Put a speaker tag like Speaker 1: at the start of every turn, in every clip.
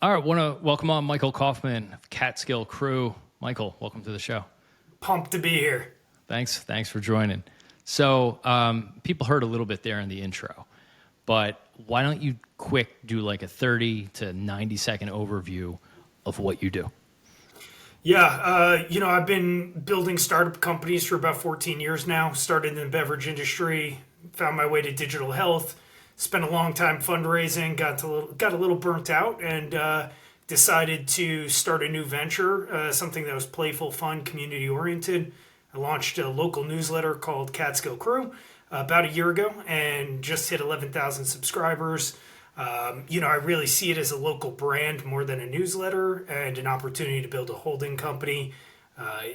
Speaker 1: All right, want to welcome on Michael Kauffman of Catskill Crew. Michael, welcome to the show.
Speaker 2: Pumped to be here.
Speaker 1: Thanks for joining. So people heard a little bit there in the intro, but why don't you do like a 30 to 90 second overview of what you do?
Speaker 2: Yeah, I've been building startup companies for about 14 years now. Started in the beverage industry, found my way to digital health, spent a long time fundraising, got a little burnt out, and decided to start a new venture, something that was playful, fun, community oriented. I launched a local newsletter called Catskill Crew about a year ago, and just hit 11,000 subscribers. I really see it as a local brand more than a newsletter and an opportunity to build a holding company.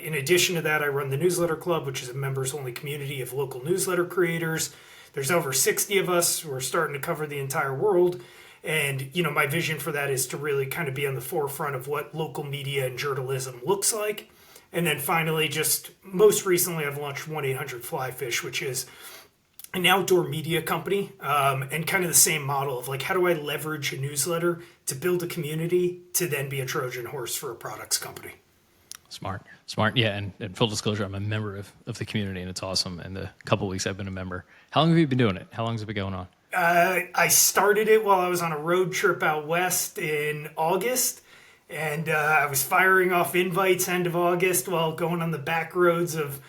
Speaker 2: In addition to that, I run the Newsletter Club, which is a members only community of local newsletter creators. There's over 60 of us. We're starting to cover the entire world. And, my vision for that is to really kind of be on the forefront of what local media and journalism looks like. And then finally, just most recently, I've launched 1-800-FLY-FISH, which is an outdoor media company, and kind of the same model of like, how do I leverage a newsletter to build a community to then be a Trojan horse for a products company?
Speaker 1: Smart. Yeah, and full disclosure, I'm a member of the community, and it's awesome. And the couple weeks I've been a member. How long have you been doing it? How long has it been going on?
Speaker 2: I started it while I was on a road trip out west in August, and I was firing off invites end of August while going on the back roads of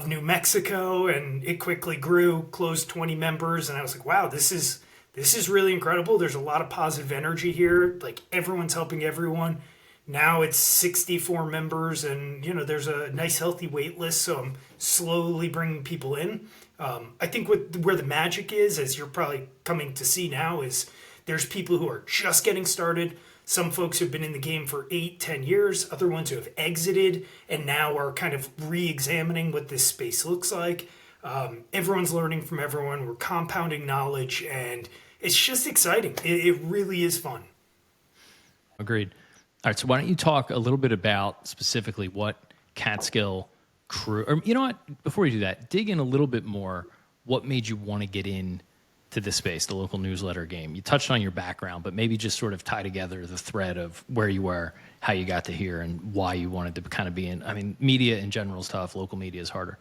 Speaker 2: New Mexico, and it quickly grew, closed 20 members, and I was like, wow, this is really incredible. There's a lot of positive energy here. Like, everyone's helping everyone. Now it's 64 members, and there's a nice healthy wait list, so I'm slowly bringing people in. I think where the magic is, as you're probably coming to see now, is there's people who are just getting started. Some folks who've been in the game for 8-10 years, other ones who have exited and now are kind of re-examining what this space looks like. Everyone's learning from everyone. We're compounding knowledge, and it's just exciting. It really is fun.
Speaker 1: Agreed. All right, so why don't you talk a little bit about specifically what Catskill Crew, or you know what, before you do that, dig in a little bit more. What made you want to get in to this space, the local newsletter game? You touched on your background, but maybe just sort of tie together the thread of where you were, how you got to here, and why you wanted to kind of be in. I mean, media in general is tough. Local media is harder.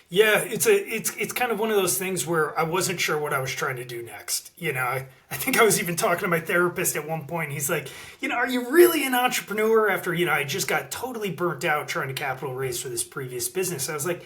Speaker 2: Yeah, it's kind of one of those things where I wasn't sure what I was trying to do next. I think I was even talking to my therapist at one point. He's like, are you really an entrepreneur after, I just got totally burnt out trying to capital raise for this previous business. I was like,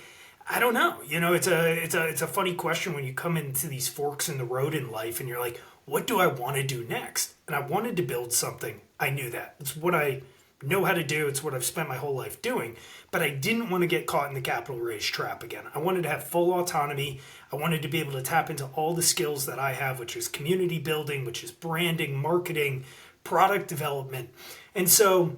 Speaker 2: I don't know. It's a funny question when you come into these forks in the road in life and you're like, what do I want to do next? And I wanted to build something. I knew that. It's what I know how to do. It's what I've spent my whole life doing. But I didn't want to get caught in the capital raise trap again. I wanted to have full autonomy. I wanted to be able to tap into all the skills that I have, which is community building, which is branding, marketing, product development. And so,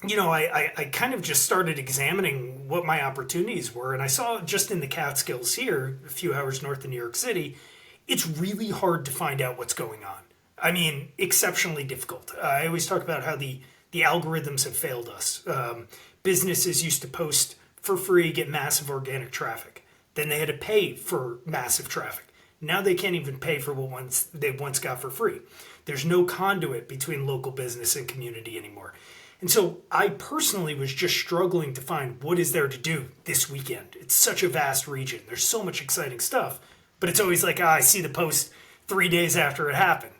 Speaker 2: I kind of just started examining what my opportunities were. And I saw just in the Catskills here, a few hours north of New York City, it's really hard to find out what's going on. I mean, exceptionally difficult. I always talk about how the algorithms have failed us. Businesses used to post for free, get massive organic traffic. Then they had to pay for massive traffic. Now they can't even pay for what they once got for free. There's no conduit between local business and community anymore. And so I personally was just struggling to find what is there to do this weekend. It's such a vast region. There's so much exciting stuff, but it's always like, I see the post 3 days after it happened.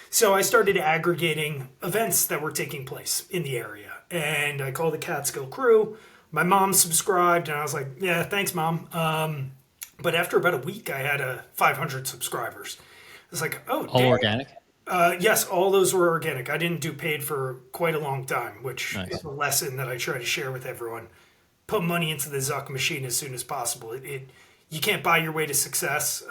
Speaker 2: So I started aggregating events that were taking place in the area, and I called the Catskill Crew. My mom subscribed, and I was like, yeah, thanks, Mom. But after about a week, I had 500 subscribers. I was like, oh,
Speaker 1: all organic?
Speaker 2: Yes, all those were organic. I didn't do paid for quite a long time, which
Speaker 1: Nice.
Speaker 2: is a lesson that I try to share with everyone. Put money into the Zuck machine as soon as possible. You can't buy your way to success.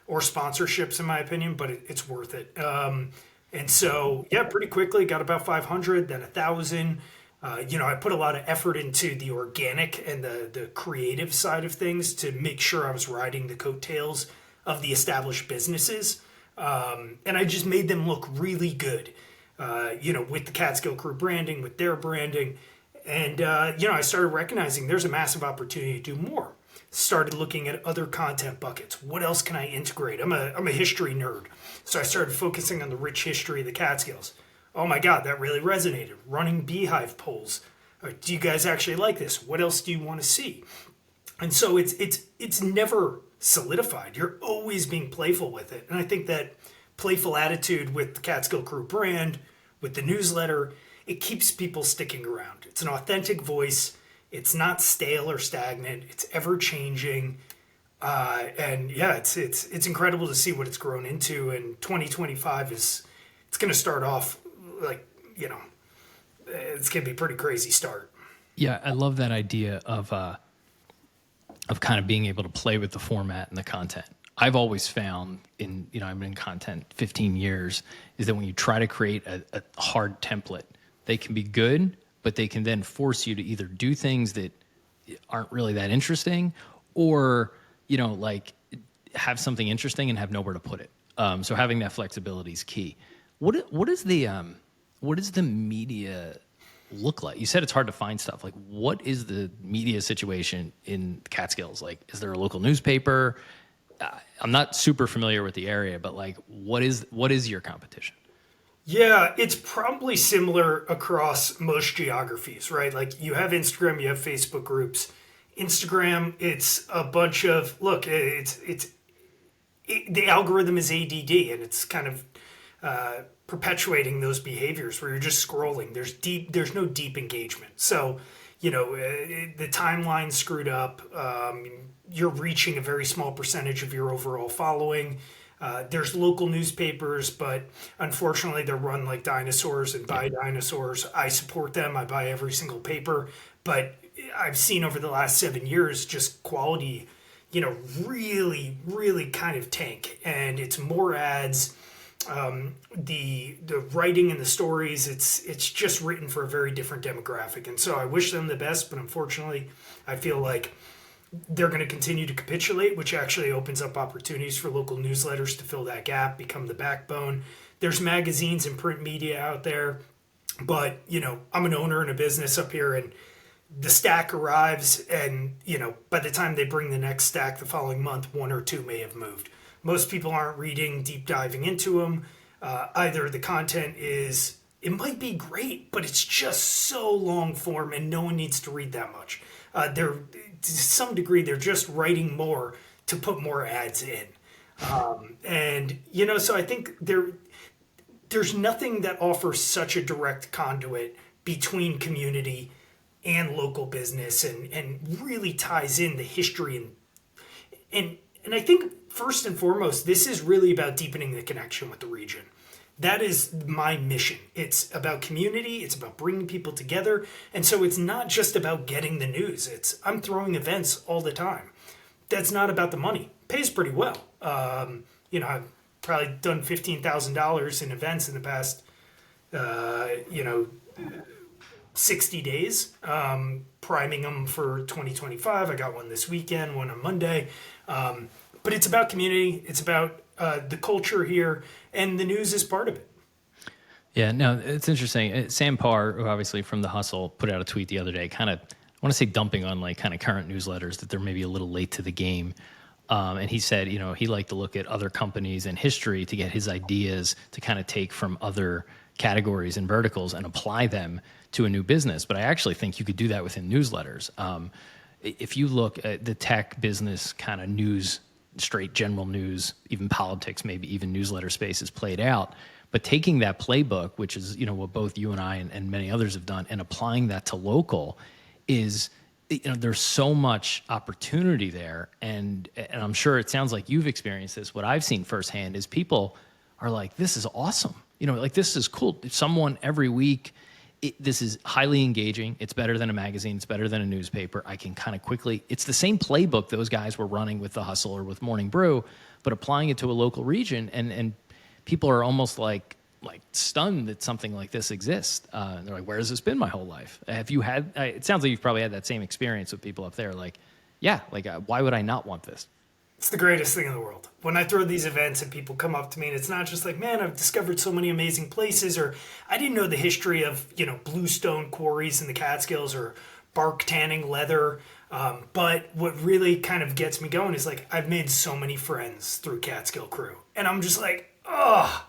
Speaker 2: Or sponsorships, in my opinion, but it's worth it. And so, yeah, pretty quickly got about 500, then 1,000. I put a lot of effort into the organic and the creative side of things to make sure I was riding the coattails of the established businesses. And I just made them look really good, with the Catskill Crew branding, with their branding. And, I started recognizing there's a massive opportunity to do more. Started looking at other content buckets. What else can I integrate? I'm a history nerd. So I started focusing on the rich history of the Catskills. oh my God, that really resonated. Running Beehiiv polls. Do you guys actually like this? What else do you want to see? And so it's never solidified. You're always being playful with it. And I think that playful attitude with the Catskill Crew brand, with the newsletter, it keeps people sticking around. It's an authentic voice. It's not stale or stagnant. It's ever changing. And yeah, it's incredible to see what it's grown into. And 2025 it's going to start off like, it's going to be a pretty crazy start.
Speaker 1: Yeah, I love that idea of kind of being able to play with the format and the content. I've always found I've been in content 15 years, is that when you try to create a hard template, they can be good, but they can then force you to either do things that aren't really that interesting, or, like have something interesting and have nowhere to put it. So having that flexibility is key. What is the media look like? You said it's hard to find stuff. Like, what is the media situation in Catskills? Like, is there a local newspaper? I'm not super familiar with the area, but like, what is your competition?
Speaker 2: Yeah, it's probably similar across most geographies, right? Like you have Instagram, you have Facebook groups. Instagram, it's a bunch of the algorithm is ADD, and it's kind of perpetuating those behaviors where you're just scrolling. There's no deep engagement. So, the timeline's screwed up. You're reaching a very small percentage of your overall following. There's local newspapers, but unfortunately they're run like dinosaurs and by dinosaurs. I support them. I buy every single paper, but I've seen over the last 7 years just quality, really, really kind of tank, and it's more ads. The writing and the stories, it's just written for a very different demographic, and so I wish them the best, but unfortunately I feel like they're going to continue to capitulate, which actually opens up opportunities for local newsletters to fill that gap, become the backbone. There's magazines and print media out there, but I'm an owner in a business up here, and the stack arrives, and by the time they bring the next stack the following month, one or two may have moved. Most people aren't reading, deep diving into them. Either the content it might be great, but it's just so long form and no one needs to read that much. To some degree, they're just writing more to put more ads in. So I think there's nothing that offers such a direct conduit between community and local business, and really ties in the history and I think first and foremost, this is really about deepening the connection with the region. That is my mission. It's about community. It's about bringing people together. And so it's not just about getting the news. I'm throwing events all the time. That's not about the money. It pays pretty well. I've probably done $15,000 in events in the past, 60 days, priming them for 2025. I got one this weekend, one on Monday. But it's about community. It's about the culture here, and the news is part of it.
Speaker 1: Yeah, no, it's interesting. Sam Parr, who obviously from The Hustle, put out a tweet the other day, kind of, I want to say dumping on like kind of current newsletters that they're maybe a little late to the game. And he said, he liked to look at other companies and history to get his ideas to kind of take from other categories and verticals and apply them to a new business. But I actually think you could do that within newsletters. If you look at the tech business kind of news, straight general news, even politics, maybe even newsletter space is played out. But taking that playbook, which is what both you and I and many others have done, and applying that to local is, there's so much opportunity there. And I'm sure it sounds like you've experienced this. What I've seen firsthand is people are like, this is awesome. Like this is cool. Someone every week, this is highly engaging. It's better than a magazine. It's better than a newspaper. I can kind of quickly, it's the same playbook those guys were running with The Hustle or with Morning Brew, but applying it to a local region. And people are almost like stunned that something like this exists. They're like, where has this been my whole life? Have you had, it sounds like you've probably had that same experience with people up there. Like, yeah, like why would I not want this?
Speaker 2: It's the greatest thing in the world. When I throw these events and people come up to me, and it's not just like, man, I've discovered so many amazing places, or I didn't know the history of, bluestone quarries in the Catskills, or bark tanning leather. But what really kind of gets me going is like, I've made so many friends through Catskill Crew. And I'm just like, oh,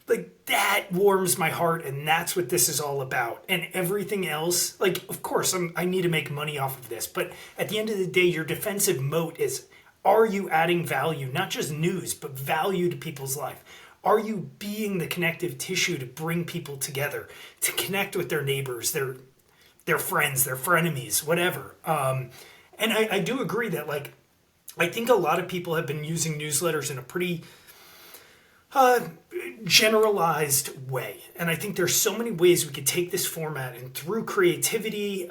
Speaker 2: like that warms my heart, and that's what this is all about. And everything else, like, of course I need to make money off of this, but at the end of the day, your defensive moat is, are you adding value, not just news, but value to people's life? Are you being the connective tissue to bring people together, to connect with their neighbors, their friends, their frenemies, whatever? And I do agree that, like, I think a lot of people have been using newsletters in a pretty generalized way. And I think there's so many ways we could take this format, and through creativity,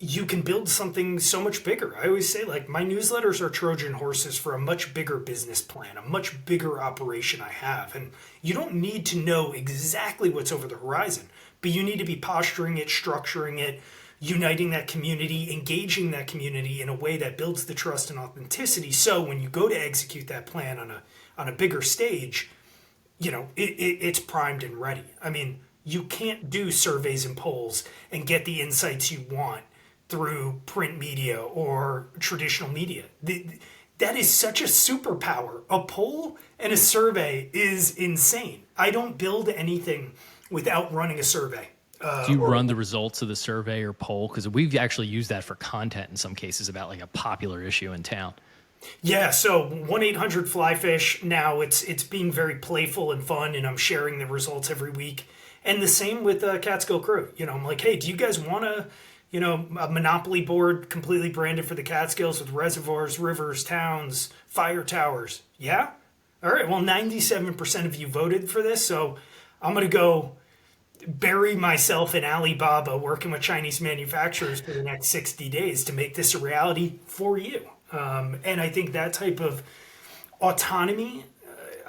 Speaker 2: you can build something so much bigger. I always say, like, my newsletters are Trojan horses for a much bigger business plan, a much bigger operation I have. And you don't need to know exactly what's over the horizon, but you need to be posturing it, structuring it, uniting that community, engaging that community in a way that builds the trust and authenticity. So when you go to execute that plan on a bigger stage, it's primed and ready. I mean, you can't do surveys and polls and get the insights you want through print media or traditional media. That is such a superpower. A poll and a survey is insane. I don't build anything without running a survey.
Speaker 1: Do you run the results of the survey or poll? Because we've actually used that for content in some cases about like a popular issue in town.
Speaker 2: Yeah, so 1-800-FLY-FISH now, it's being very playful and fun, and I'm sharing the results every week. And the same with Catskill Crew. I'm like, hey, do you guys want a monopoly board completely branded for the Catskills with reservoirs, rivers, towns, fire towers? Yeah? All right, well, 97% of you voted for this, so I'm going to go bury myself in Alibaba working with Chinese manufacturers for the next 60 days to make this a reality for you. And I think that type of autonomy,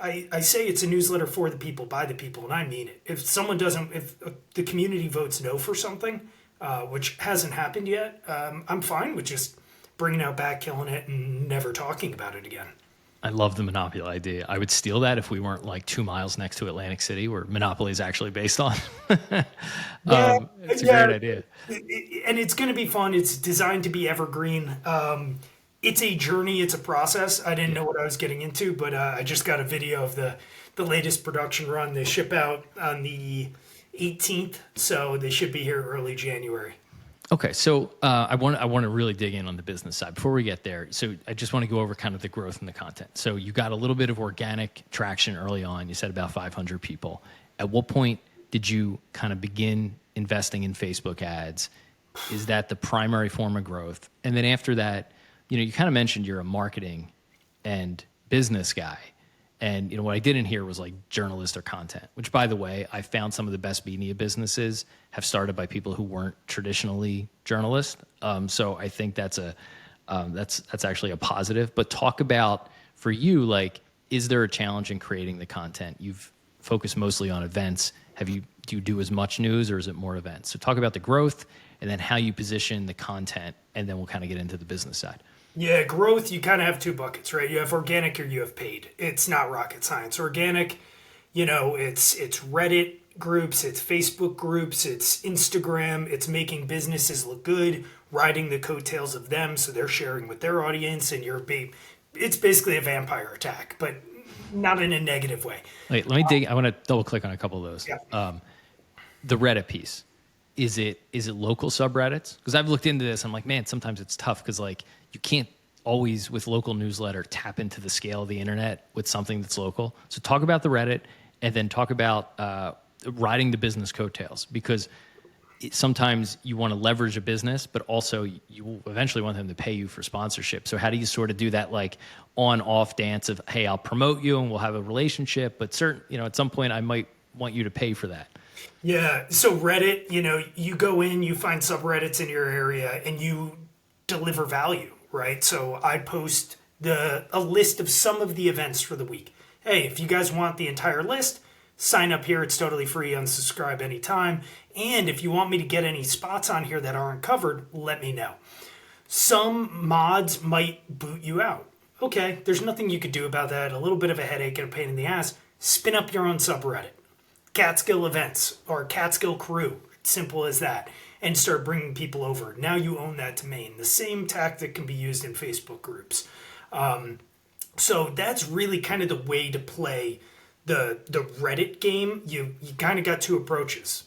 Speaker 2: I say it's a newsletter for the people, by the people, and I mean it. If the community votes no for something, which hasn't happened yet, I'm fine with just bringing out back, killing it, and never talking about it again.
Speaker 1: I love the Monopoly idea. I would steal that if we weren't like 2 miles next to Atlantic City, where Monopoly is actually based on. It's a great idea.
Speaker 2: And it's going to be fun. It's designed to be evergreen. It's a journey. It's a process. I didn't know what I was getting into, but I just got a video of the latest production run. They ship out on the 18th, so they should be here early January.
Speaker 1: Okay, so I want to really dig in on the business side. Before we get there, so I just want to go over kind of the growth in the content. So you got a little bit of organic traction early on. You said about 500 people. At what point did you kind of begin investing in Facebook ads? Is that the primary form of growth? And then after that, you kind of mentioned you're a marketing and business guy. And what I didn't hear was like journalist or content, which, by the way, I found some of the best media businesses have started by people who weren't traditionally journalists. So I think that's actually a positive. But talk about, for you, like, is there a challenge in creating the content? You've focused mostly on events. Do you do as much news, or is it more events? So talk about the growth and then how you position the content, and then we'll kind of get into the business side.
Speaker 2: Yeah, growth, you kind of have two buckets, right? You have organic or you have paid. It's not rocket science. Organic, it's Reddit groups, it's Facebook groups, it's Instagram, it's making businesses look good, riding the coattails of them so they're sharing with their audience, and it's basically a vampire attack, but not in a negative way.
Speaker 1: Wait, let me dig. I want to double click on a couple of those.
Speaker 2: Yeah.
Speaker 1: The Reddit piece. Is it local subreddits? Because I've looked into this. I'm like, man, sometimes it's tough because like you can't always with local newsletter tap into the scale of the internet with something that's local. So talk about the Reddit, and then talk about riding the business coattails, because sometimes you want to leverage a business, but also you eventually want them to pay you for sponsorship. So how do you sort of do that like on-off dance of, hey, I'll promote you and we'll have a relationship, but at some point I might want you to pay for that.
Speaker 2: Yeah. So Reddit, you go in, you find subreddits in your area, and you deliver value, right? So I post a list of some of the events for the week. Hey, if you guys want the entire list, sign up here. It's totally free. Unsubscribe anytime. And if you want me to get any spots on here that aren't covered, let me know. Some mods might boot you out. Okay, there's nothing you could do about that. A little bit of a headache and a pain in the ass. Spin up your own subreddit. Catskill events or Catskill Crew. Simple as that. And start bringing people over. Now you own that domain. The same tactic can be used in Facebook groups. So that's really kind of the way to play the Reddit game, you kind of got two approaches.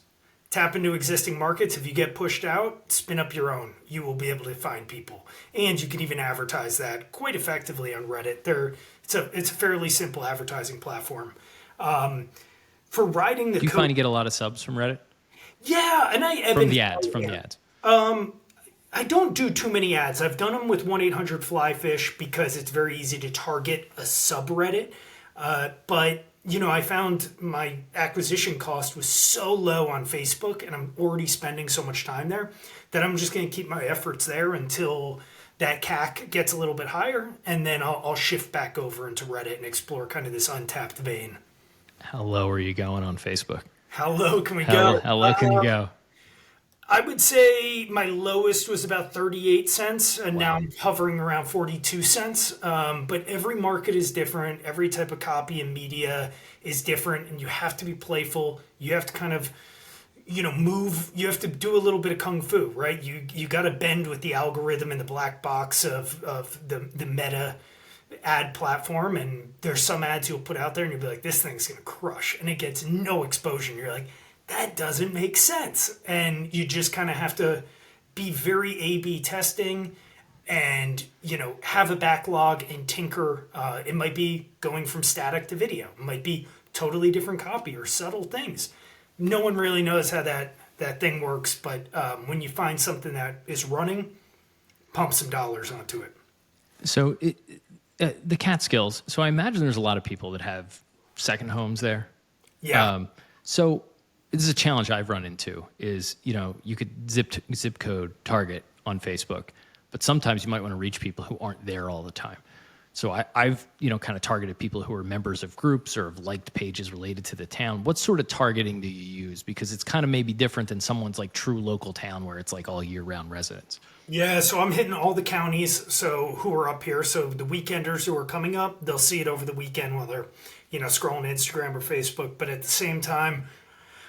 Speaker 2: Tap into existing markets. If you get pushed out, spin up your own. You will be able to find people, and you can even advertise that quite effectively on Reddit. It's a fairly simple advertising platform. For riding the
Speaker 1: Do you find you get a lot of subs from Reddit?
Speaker 2: yeah, and
Speaker 1: From the ads, from the ads.
Speaker 2: I don't do too many ads. I've done them with 1-800-FLY-FISH because it's very easy to target a subreddit. But I found my acquisition cost was so low on Facebook, and I'm already spending so much time there that I'm just going to keep my efforts there until that CAC gets a little bit higher, and then I'll shift back over into Reddit and explore kind of this untapped vein.
Speaker 1: How low are you going on Facebook?
Speaker 2: How low can we go?
Speaker 1: How low can you go?
Speaker 2: I would say my lowest was about 38 cents, and now I'm hovering around 42 cents. But every market is different. Every type of copy and media is different, and you have to be playful. You have to kind of, move. You have to do a little bit of kung fu, right? You got to bend with the algorithm and the black box of the meta ad platform. And there's some ads you'll put out there, and you'll be like, this thing's going to crush, and it gets no exposure. And you're like, that doesn't make sense. And you just kind of have to be very A/B testing and, have a backlog and tinker. It might be going from static to video. It might be totally different copy or subtle things. No one really knows how that thing works, but when you find something that is running, pump some dollars onto it.
Speaker 1: So the Catskills. So I imagine there's a lot of people that have second homes there.
Speaker 2: Yeah.
Speaker 1: So this is a challenge I've run into is, you could zip code target on Facebook, but sometimes you might want to reach people who aren't there all the time. So I've kind of targeted people who are members of groups or have liked pages related to the town. What sort of targeting do you use? Because it's kind of maybe different than someone's like true local town where it's like all year round residents.
Speaker 2: Yeah, so I'm hitting all the counties who are up here. So the weekenders who are coming up, they'll see it over the weekend while they're, scrolling Instagram or Facebook. But at the same time,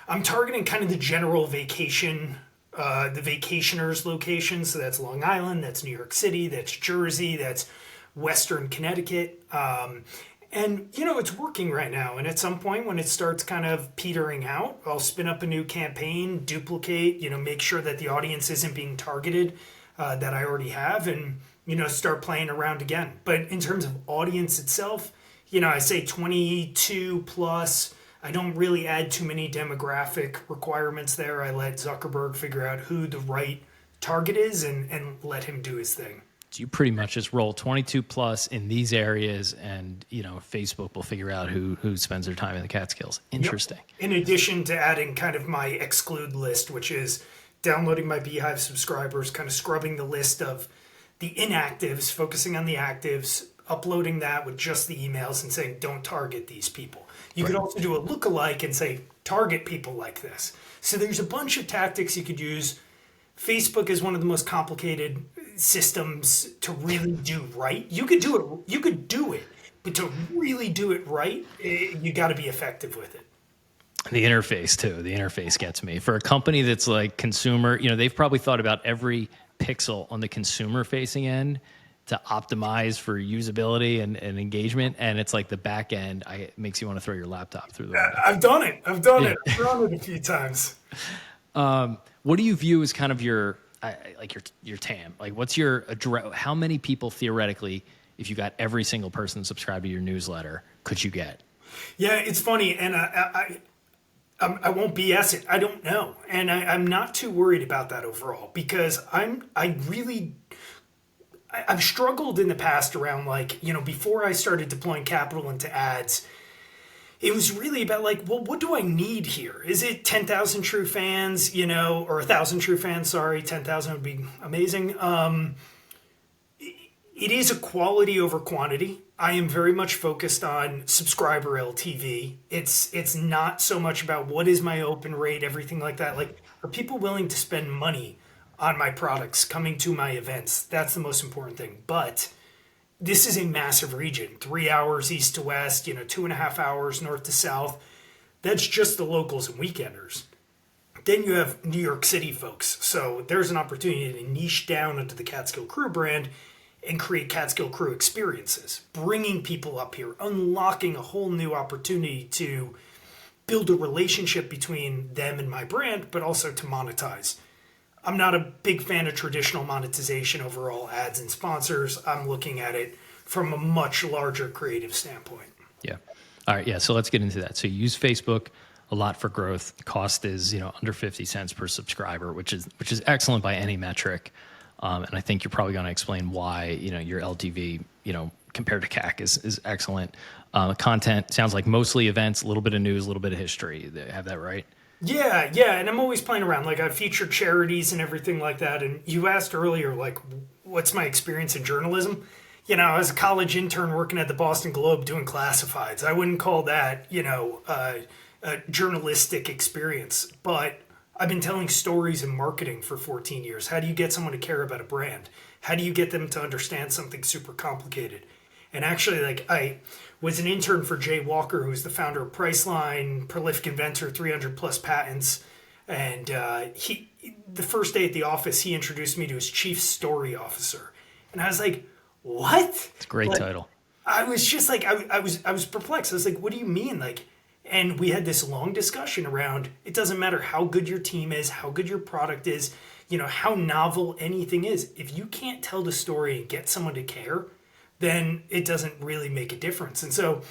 Speaker 2: I'm targeting kind of the general vacation, the vacationers locations. So that's Long Island, that's New York City, that's Jersey, that's Western Connecticut. And, it's working right now. And at some point when it starts kind of petering out, I'll spin up a new campaign, duplicate, make sure that the audience isn't being targeted that I already have, and, start playing around again. But in terms of audience itself, I say 22 plus. I don't really add too many demographic requirements there. I let Zuckerberg figure out who the right target is and let him do his thing.
Speaker 1: So you pretty much just roll 22 plus in these areas, and Facebook will figure out who spends their time in the Catskills. Interesting.
Speaker 2: Yep. In addition to adding kind of my exclude list, which is downloading my Beehiiv subscribers, kind of scrubbing the list of the inactives, focusing on the actives, uploading that with just the emails and saying, don't target these people. You could also do a lookalike and say, target people like this. So there's a bunch of tactics you could use. Facebook is one of the most complicated systems to really do right. You could do it, but to really do it right, you got to be effective with it.
Speaker 1: The interface too. The interface gets me. For a company that's like consumer, they've probably thought about every pixel on the consumer facing end to optimize for usability and engagement. And it's like the back end, it makes you want to throw your laptop through the window.
Speaker 2: I've done it. I've done it a few times.
Speaker 1: What do you view as kind of your TAM? Like what's your how many people theoretically, if you got every single person subscribed to your newsletter, could you get?
Speaker 2: Yeah, it's funny. And I won't BS it. I don't know. And I'm not too worried about that overall because I've struggled in the past around before I started deploying capital into ads, it was really about what do I need here? Is it 10,000 true fans, or 1,000 true fans? Sorry, 10,000 would be amazing. It is a quality over quantity. I am very much focused on subscriber LTV. It's not so much about what is my open rate, everything like that. Are people willing to spend money on my products, coming to my events? That's the most important thing. But this is a massive region, 3 hours east to west, 2.5 hours north to south. That's just the locals and weekenders. Then you have New York City folks. So there's an opportunity to niche down into the Catskill Crew brand and create Catskill Crew experiences, bringing people up here, unlocking a whole new opportunity to build a relationship between them and my brand, but also to monetize. I'm not a big fan of traditional monetization overall, ads and sponsors. I'm looking at it from a much larger creative standpoint.
Speaker 1: Yeah. All right. Yeah. So let's get into that. So you use Facebook a lot for growth. Cost is, under 50 cents per subscriber, which is excellent by any metric. And I think you're probably going to explain why, your LTV, compared to CAC is excellent. Content sounds like mostly events, a little bit of news, a little bit of history. Have that right?
Speaker 2: Yeah, and I'm always playing around. Like I feature charities and everything like that. And you asked earlier, like, what's my experience in journalism? I was a college intern working at the Boston Globe doing classifieds. I wouldn't call that, a journalistic experience, but I've been telling stories in marketing for 14 years. How do you get someone to care about a brand? How do you get them to understand something super complicated? And actually, like, I was an intern for Jay Walker, who's the founder of Priceline, prolific inventor, 300 plus patents. And the first day at the office, he introduced me to his chief story officer. And I was like, what?
Speaker 1: It's a great title.
Speaker 2: I was just like, I was perplexed. I was like, what do you mean? Like, and we had this long discussion around, it doesn't matter how good your team is, how good your product is, how novel anything is. If you can't tell the story and get someone to care, then it doesn't really make a difference. And so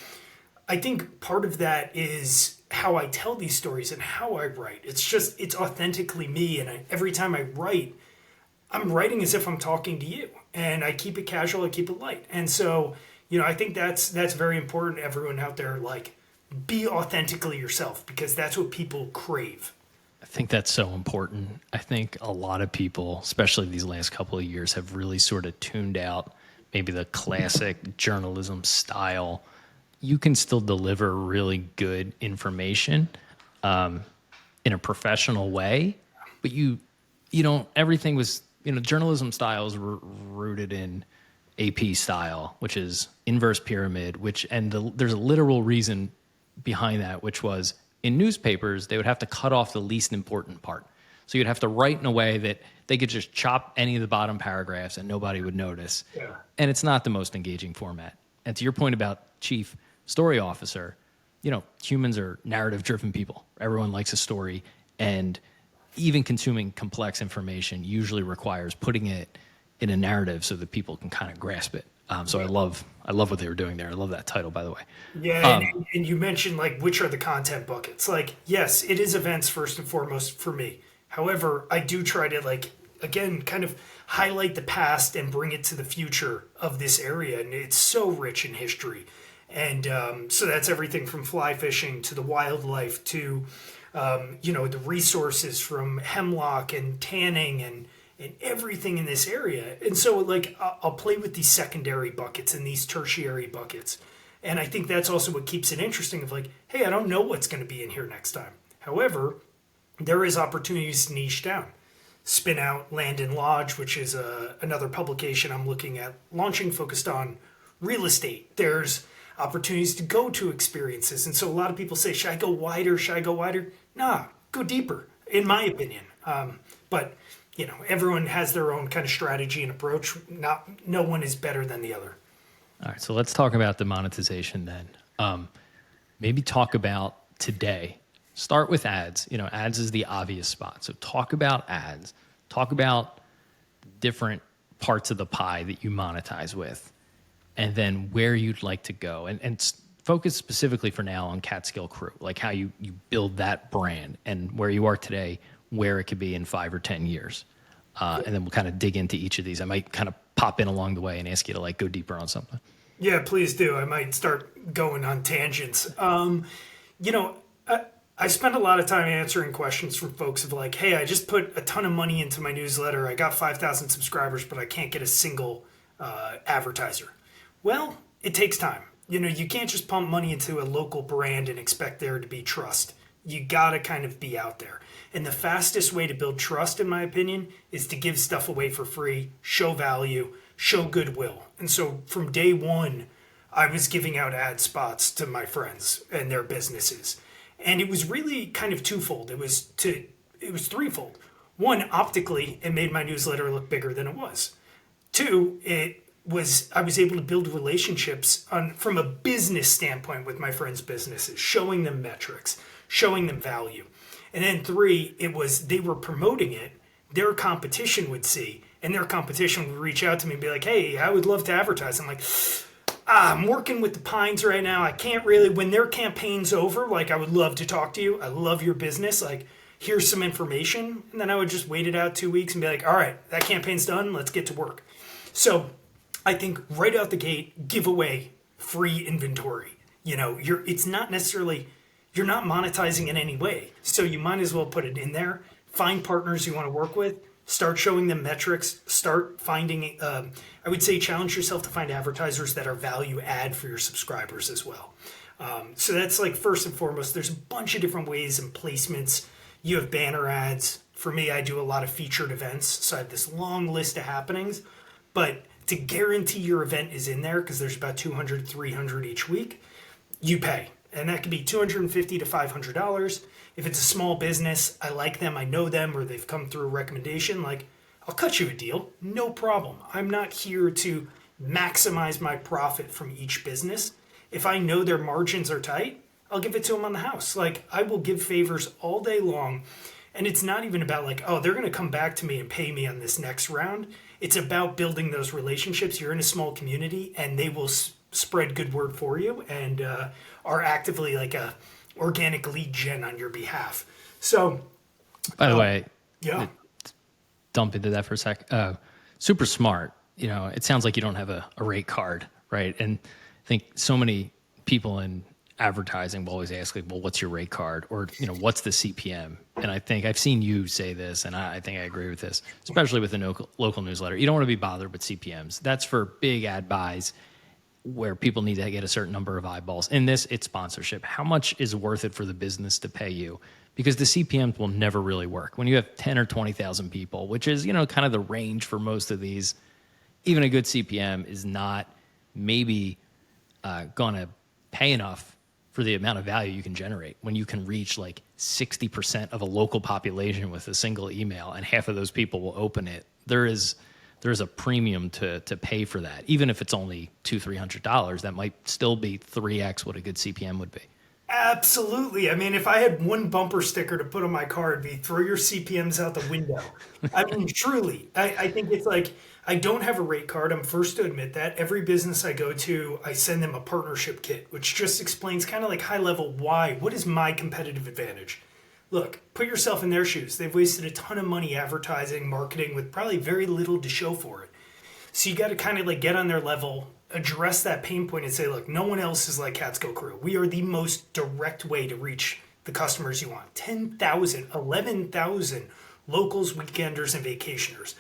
Speaker 2: I think part of that is how I tell these stories and how I write. It's authentically me. And every time I write, I'm writing as if I'm talking to you. And I keep it casual, I keep it light. And so, I think that's very important. Everyone out there, like, be authentically yourself, because that's what people crave.
Speaker 1: I think that's so important. I think a lot of people, especially these last couple of years, have really sort of tuned out maybe the classic journalism style. You can still deliver really good information in a professional way, but you don't, everything was, journalism styles were rooted in AP style, which is inverse pyramid, there's a literal reason behind that, which was in newspapers, they would have to cut off the least important part. So you'd have to write in a way that they could just chop any of the bottom paragraphs and nobody would notice. Yeah. And it's not the most engaging format. And to your point about chief story officer, humans are narrative driven people. Everyone likes a story, and even consuming complex information usually requires putting it in a narrative so that people can kind of grasp it. So I love what they were doing there. I love that title, by the way.
Speaker 2: Yeah, and you mentioned, like, which are the content buckets. Like, yes, it is events first and foremost for me. However, I do try to, like, again, kind of highlight the past and bring it to the future of this area. And it's so rich in history. And so that's everything from fly fishing to the wildlife to, the resources from hemlock and tanning and everything in this area. And so, like, I'll play with these secondary buckets and these tertiary buckets. And I think that's also what keeps it interesting of, like, hey, I don't know what's going to be in here next time. However, there is opportunities to niche down. Spin out Land and Lodge, which is another publication I'm looking at launching focused on real estate. There's opportunities to go to experiences. And so a lot of people say, should I go wider? Should I go wider? Nah, go deeper, in my opinion. But everyone has their own kind of strategy and approach. No one is better than the other.
Speaker 1: All right, so let's talk about the monetization then. Maybe talk about today. Start with ads. Ads is the obvious spot. So talk about ads. Talk about different parts of the pie that you monetize with, and then where you'd like to go. And focus specifically for now on Catskill Crew, like how you build that brand and where you are today, where it could be in 5 or 10 years. And then we'll kind of dig into each of these. I might kind of pop in along the way and ask you to, like, go deeper on something.
Speaker 2: Yeah, please do. I might start going on tangents. I spend a lot of time answering questions from folks of, like, hey, I just put a ton of money into my newsletter. I got 5,000 subscribers, but I can't get a single advertiser. Well, it takes time. You can't just pump money into a local brand and expect there to be trust. You got to kind of be out there. And the fastest way to build trust, in my opinion, is to give stuff away for free, show value, show goodwill. And so from day one, I was giving out ad spots to my friends and their businesses. And it was really kind of twofold. It was threefold. One, optically, it made my newsletter look bigger than it was. Two, it I was able to build relationships from a business standpoint with my friends' businesses, showing them metrics, showing them value. And then three, it was they were promoting it, their competition would see, and their competition would reach out to me and be like, hey, I would love to advertise. I'm like, I'm working with the Pines right now. I can't really, when their campaign's over, like, I would love to talk to you. I love your business. Like, here's some information. And then I would just wait it out 2 weeks and be like, all right, that campaign's done. Let's get to work. So I think right out the gate, give away free inventory. It's not necessarily, you're not monetizing in any way. So you might as well put it in there. Find partners you want to work with. Start showing them metrics. Start finding, I would say, challenge yourself to find advertisers that are value add for your subscribers as well. So that's like first and foremost. There's a bunch of different ways and placements. You have banner ads. For me, I do a lot of featured events. So I have this long list of happenings. But to guarantee your event is in there, because there's about 200, 300 each week, you pay. And that could be $250 to $500. If it's a small business, I like them, I know them, or they've come through a recommendation, like, I'll cut you a deal, no problem. I'm not here to maximize my profit from each business. If I know their margins are tight, I'll give it to them on the house. Like, I will give favors all day long. And it's not even about like, oh, they're going to come back to me and pay me on this next round. It's about building those relationships. You're in a small community, and they will spread good word for you and are actively like a organic lead gen on your behalf. So,
Speaker 1: by the way,
Speaker 2: yeah,
Speaker 1: dump into that for a sec. Super smart. It sounds like you don't have a rate card, right? And I think so many people in advertising will always ask, like, well, what's your rate card? Or, what's the CPM? And I think I've seen you say this, and I think I agree with this, especially with the local newsletter. You don't want to be bothered with CPMs. That's for big ad buys where people need to get a certain number of eyeballs. In this, it's sponsorship. How much is worth it for the business to pay you? Because the CPMs will never really work. When you have 10 or 20,000 people, which is, kind of the range for most of these, even a good CPM is not maybe going to pay enough for the amount of value you can generate. When you can reach like 60% of a local population with a single email and half of those people will open it, there's a premium to pay for that. Even if it's only $200-$300, that might still be 3x what a good CPM would be.
Speaker 2: Absolutely. I mean, if I had one bumper sticker to put on my car, it'd be throw your CPMs out the window. I mean, truly, I think it's like, I don't have a rate card. I'm first to admit that. Every business I go to, I send them a partnership kit, which just explains kind of like high level why. What is my competitive advantage? Look, put yourself in their shoes. They've wasted a ton of money advertising, marketing with probably very little to show for it. So you got to kind of like get on their level, address that pain point and say, look, no one else is like Catskill Crew. We are the most direct way to reach the customers you want. 10,000, 11,000 locals, weekenders, and vacationers.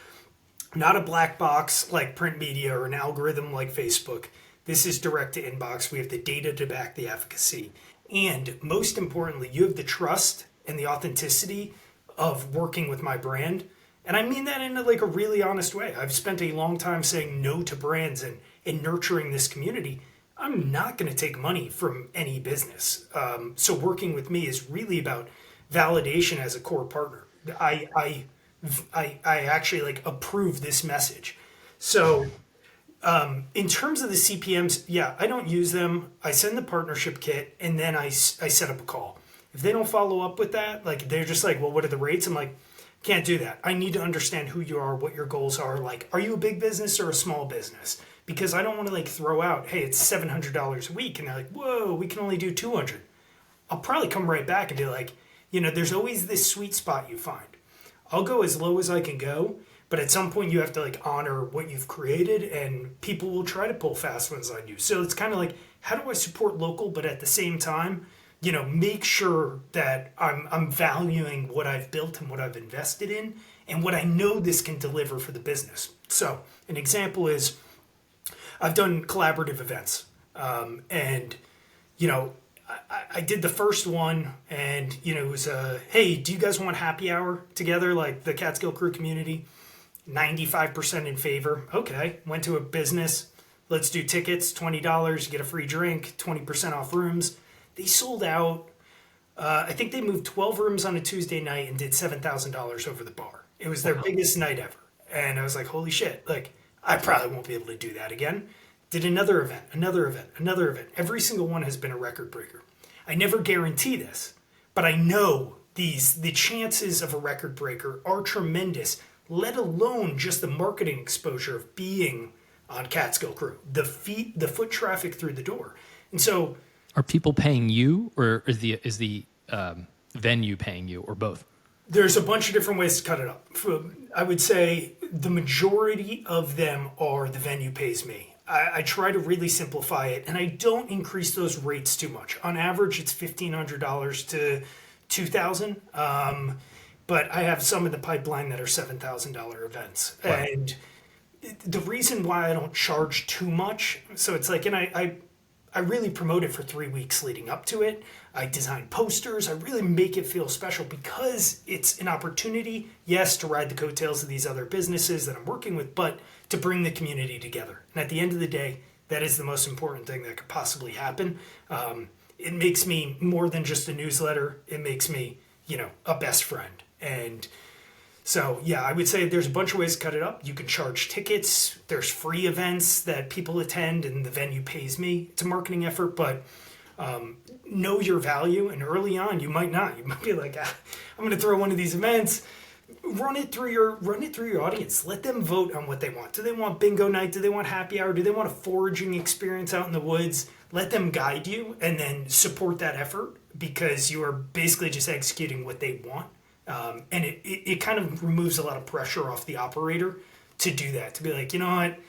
Speaker 2: Not a black box like print media or an algorithm like Facebook. This is direct to inbox. We have the data to back the efficacy. And most importantly, you have the trust and the authenticity of working with my brand. And I mean that in like a really honest way. I've spent a long time saying no to brands and nurturing this community. I'm not going to take money from any business. So working with me is really about validation as a core partner. I actually like approve this message. So in terms of the CPMs, yeah, I don't use them. I send the partnership kit and then I set up a call. If they don't follow up with that, like they're just like, well, what are the rates? I'm like, can't do that. I need to understand who you are, what your goals are. Like, are you a big business or a small business? Because I don't want to like throw out, hey, it's $700 a week. And they're like, whoa, we can only do 200. I'll probably come right back and be like, there's always this sweet spot you find. I'll go as low as I can go, but at some point you have to like honor what you've created, and people will try to pull fast ones on you. So it's kind of like, how do I support local, but at the same time, make sure that I'm valuing what I've built and what I've invested in and what I know this can deliver for the business. So an example is I've done collaborative events, and I did the first one, and it was hey, do you guys want happy hour together, like the Catskill Crew community? 95% in favor. Okay, went to a business. Let's do tickets, $20. You get a free drink, 20% off rooms. They sold out. I think they moved 12 rooms on a Tuesday night and did $7,000 over the bar. It was their biggest night ever, and I was like, holy shit! Like, I probably won't be able to do that again. Did another event, another event, another event. Every single one has been a record breaker. I never guarantee this, but I know the chances of a record breaker are tremendous, let alone just the marketing exposure of being on Catskill Crew, the foot traffic through the door. And so
Speaker 1: Are people paying you, or is the venue paying you, or both?
Speaker 2: there's a bunch of different ways to cut it up. I would say the majority of them are the venue pays me. I try to really simplify it, and I don't increase those rates too much. On average, it's $1,500 to $2,000, but I have some in the pipeline that are $7,000 events. Wow. And the reason why I don't charge too much, so it's like, and I really promote it for 3 weeks leading up to it. I design posters. I really make it feel special because it's an opportunity, yes, to ride the coattails of these other businesses that I'm working with, but to bring the community together. And at the end of the day, that is the most important thing that could possibly happen. It makes me more than just a newsletter. It makes me, a best friend. And so, yeah, I would say there's a bunch of ways to cut it up. You can charge tickets. There's free events that people attend and the venue pays me. It's a marketing effort, but know your value. And early on, you might not. You might be like, I'm going to throw one of these events. Run it through your audience. Let them vote on what they want. Do they want bingo night? Do they want happy hour? Do they want a foraging experience out in the woods? Let them guide you and then support that effort because you are basically just executing what they want. And it kind of removes a lot of pressure off the operator to do that, to be like, you know what?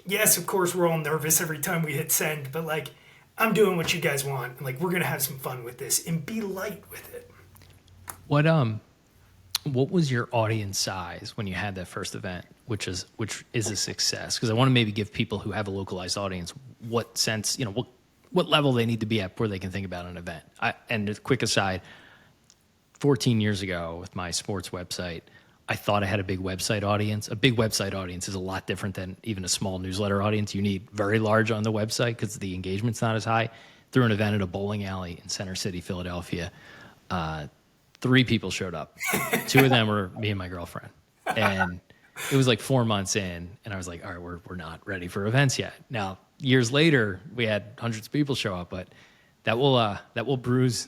Speaker 2: Yes, of course, we're all nervous every time we hit send, but like, I'm doing what you guys want. And like, we're going to have some fun with this and be light with it.
Speaker 1: What was your audience size when you had that first event, which is a success? Because I want to maybe give people who have a localized audience what sense, what level they need to be at before they can think about an event. And a quick aside, 14 years ago with my sports website, I thought I had a big website audience. A big website audience is a lot different than even a small newsletter audience. You need very large on the website because the engagement's not as high. Through an event at a bowling alley in Center City, Philadelphia, 3 people showed up. 2 of them were me and my girlfriend. And it was like 4 months in, and I was like, all right, we're not ready for events yet. Now, years later, we had hundreds of people show up, but that will bruise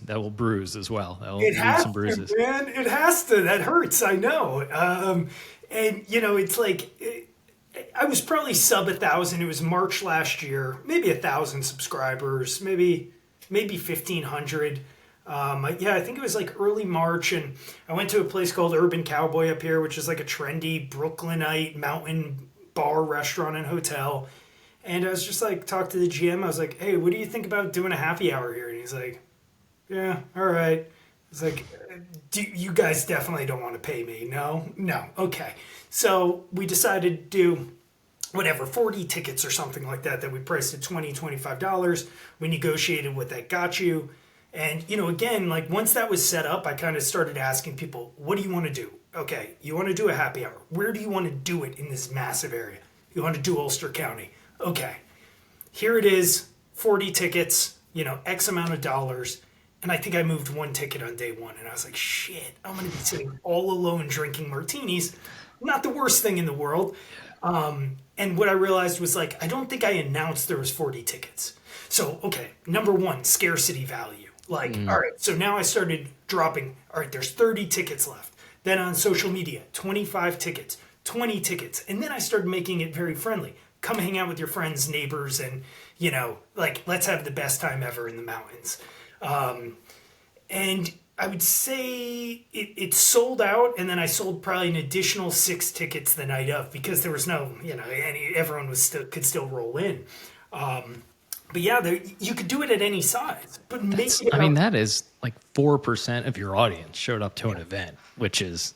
Speaker 1: as well. That will leave some bruises.
Speaker 2: Man, it has to. That hurts. I know. And it's like I was probably sub 1,000. It was March last year. Maybe 1,000 subscribers. Maybe 1,500. I think it was like early March, and I went to a place called Urban Cowboy up here, which is like a trendy Brooklynite mountain bar, restaurant, and hotel. And I was just like, talk to the GM. I was like, hey, what do you think about doing a happy hour here? And he's like, yeah, all right. It's like, you guys definitely don't want to pay me. No, okay. So we decided to do whatever, 40 tickets or something like that we priced at $20, $25. We negotiated what that got you. And, again, like once that was set up, I kind of started asking people, what do you want to do? Okay, you want to do a happy hour. Where do you want to do it in this massive area? You want to do Ulster County. Okay, here it is, 40 tickets, X amount of dollars. And I think I moved 1 ticket on day 1. And I was like, shit, I'm going to be sitting all alone drinking martinis. Not the worst thing in the world. And what I realized was like, I don't think I announced there was 40 tickets. So, okay, number 1, scarcity value. Like, all right, so now I started dropping, all right, there's 30 tickets left. Then on social media, 25 tickets, 20 tickets. And then I started making it very friendly. Come hang out with your friends, neighbors, and, let's have the best time ever in the mountains. And I would say it sold out, and then I sold probably an additional 6 tickets the night of because there was no, everyone could still roll in. But yeah, you could do it at any size. But
Speaker 1: that is like 4% of your audience showed up to an event, which is,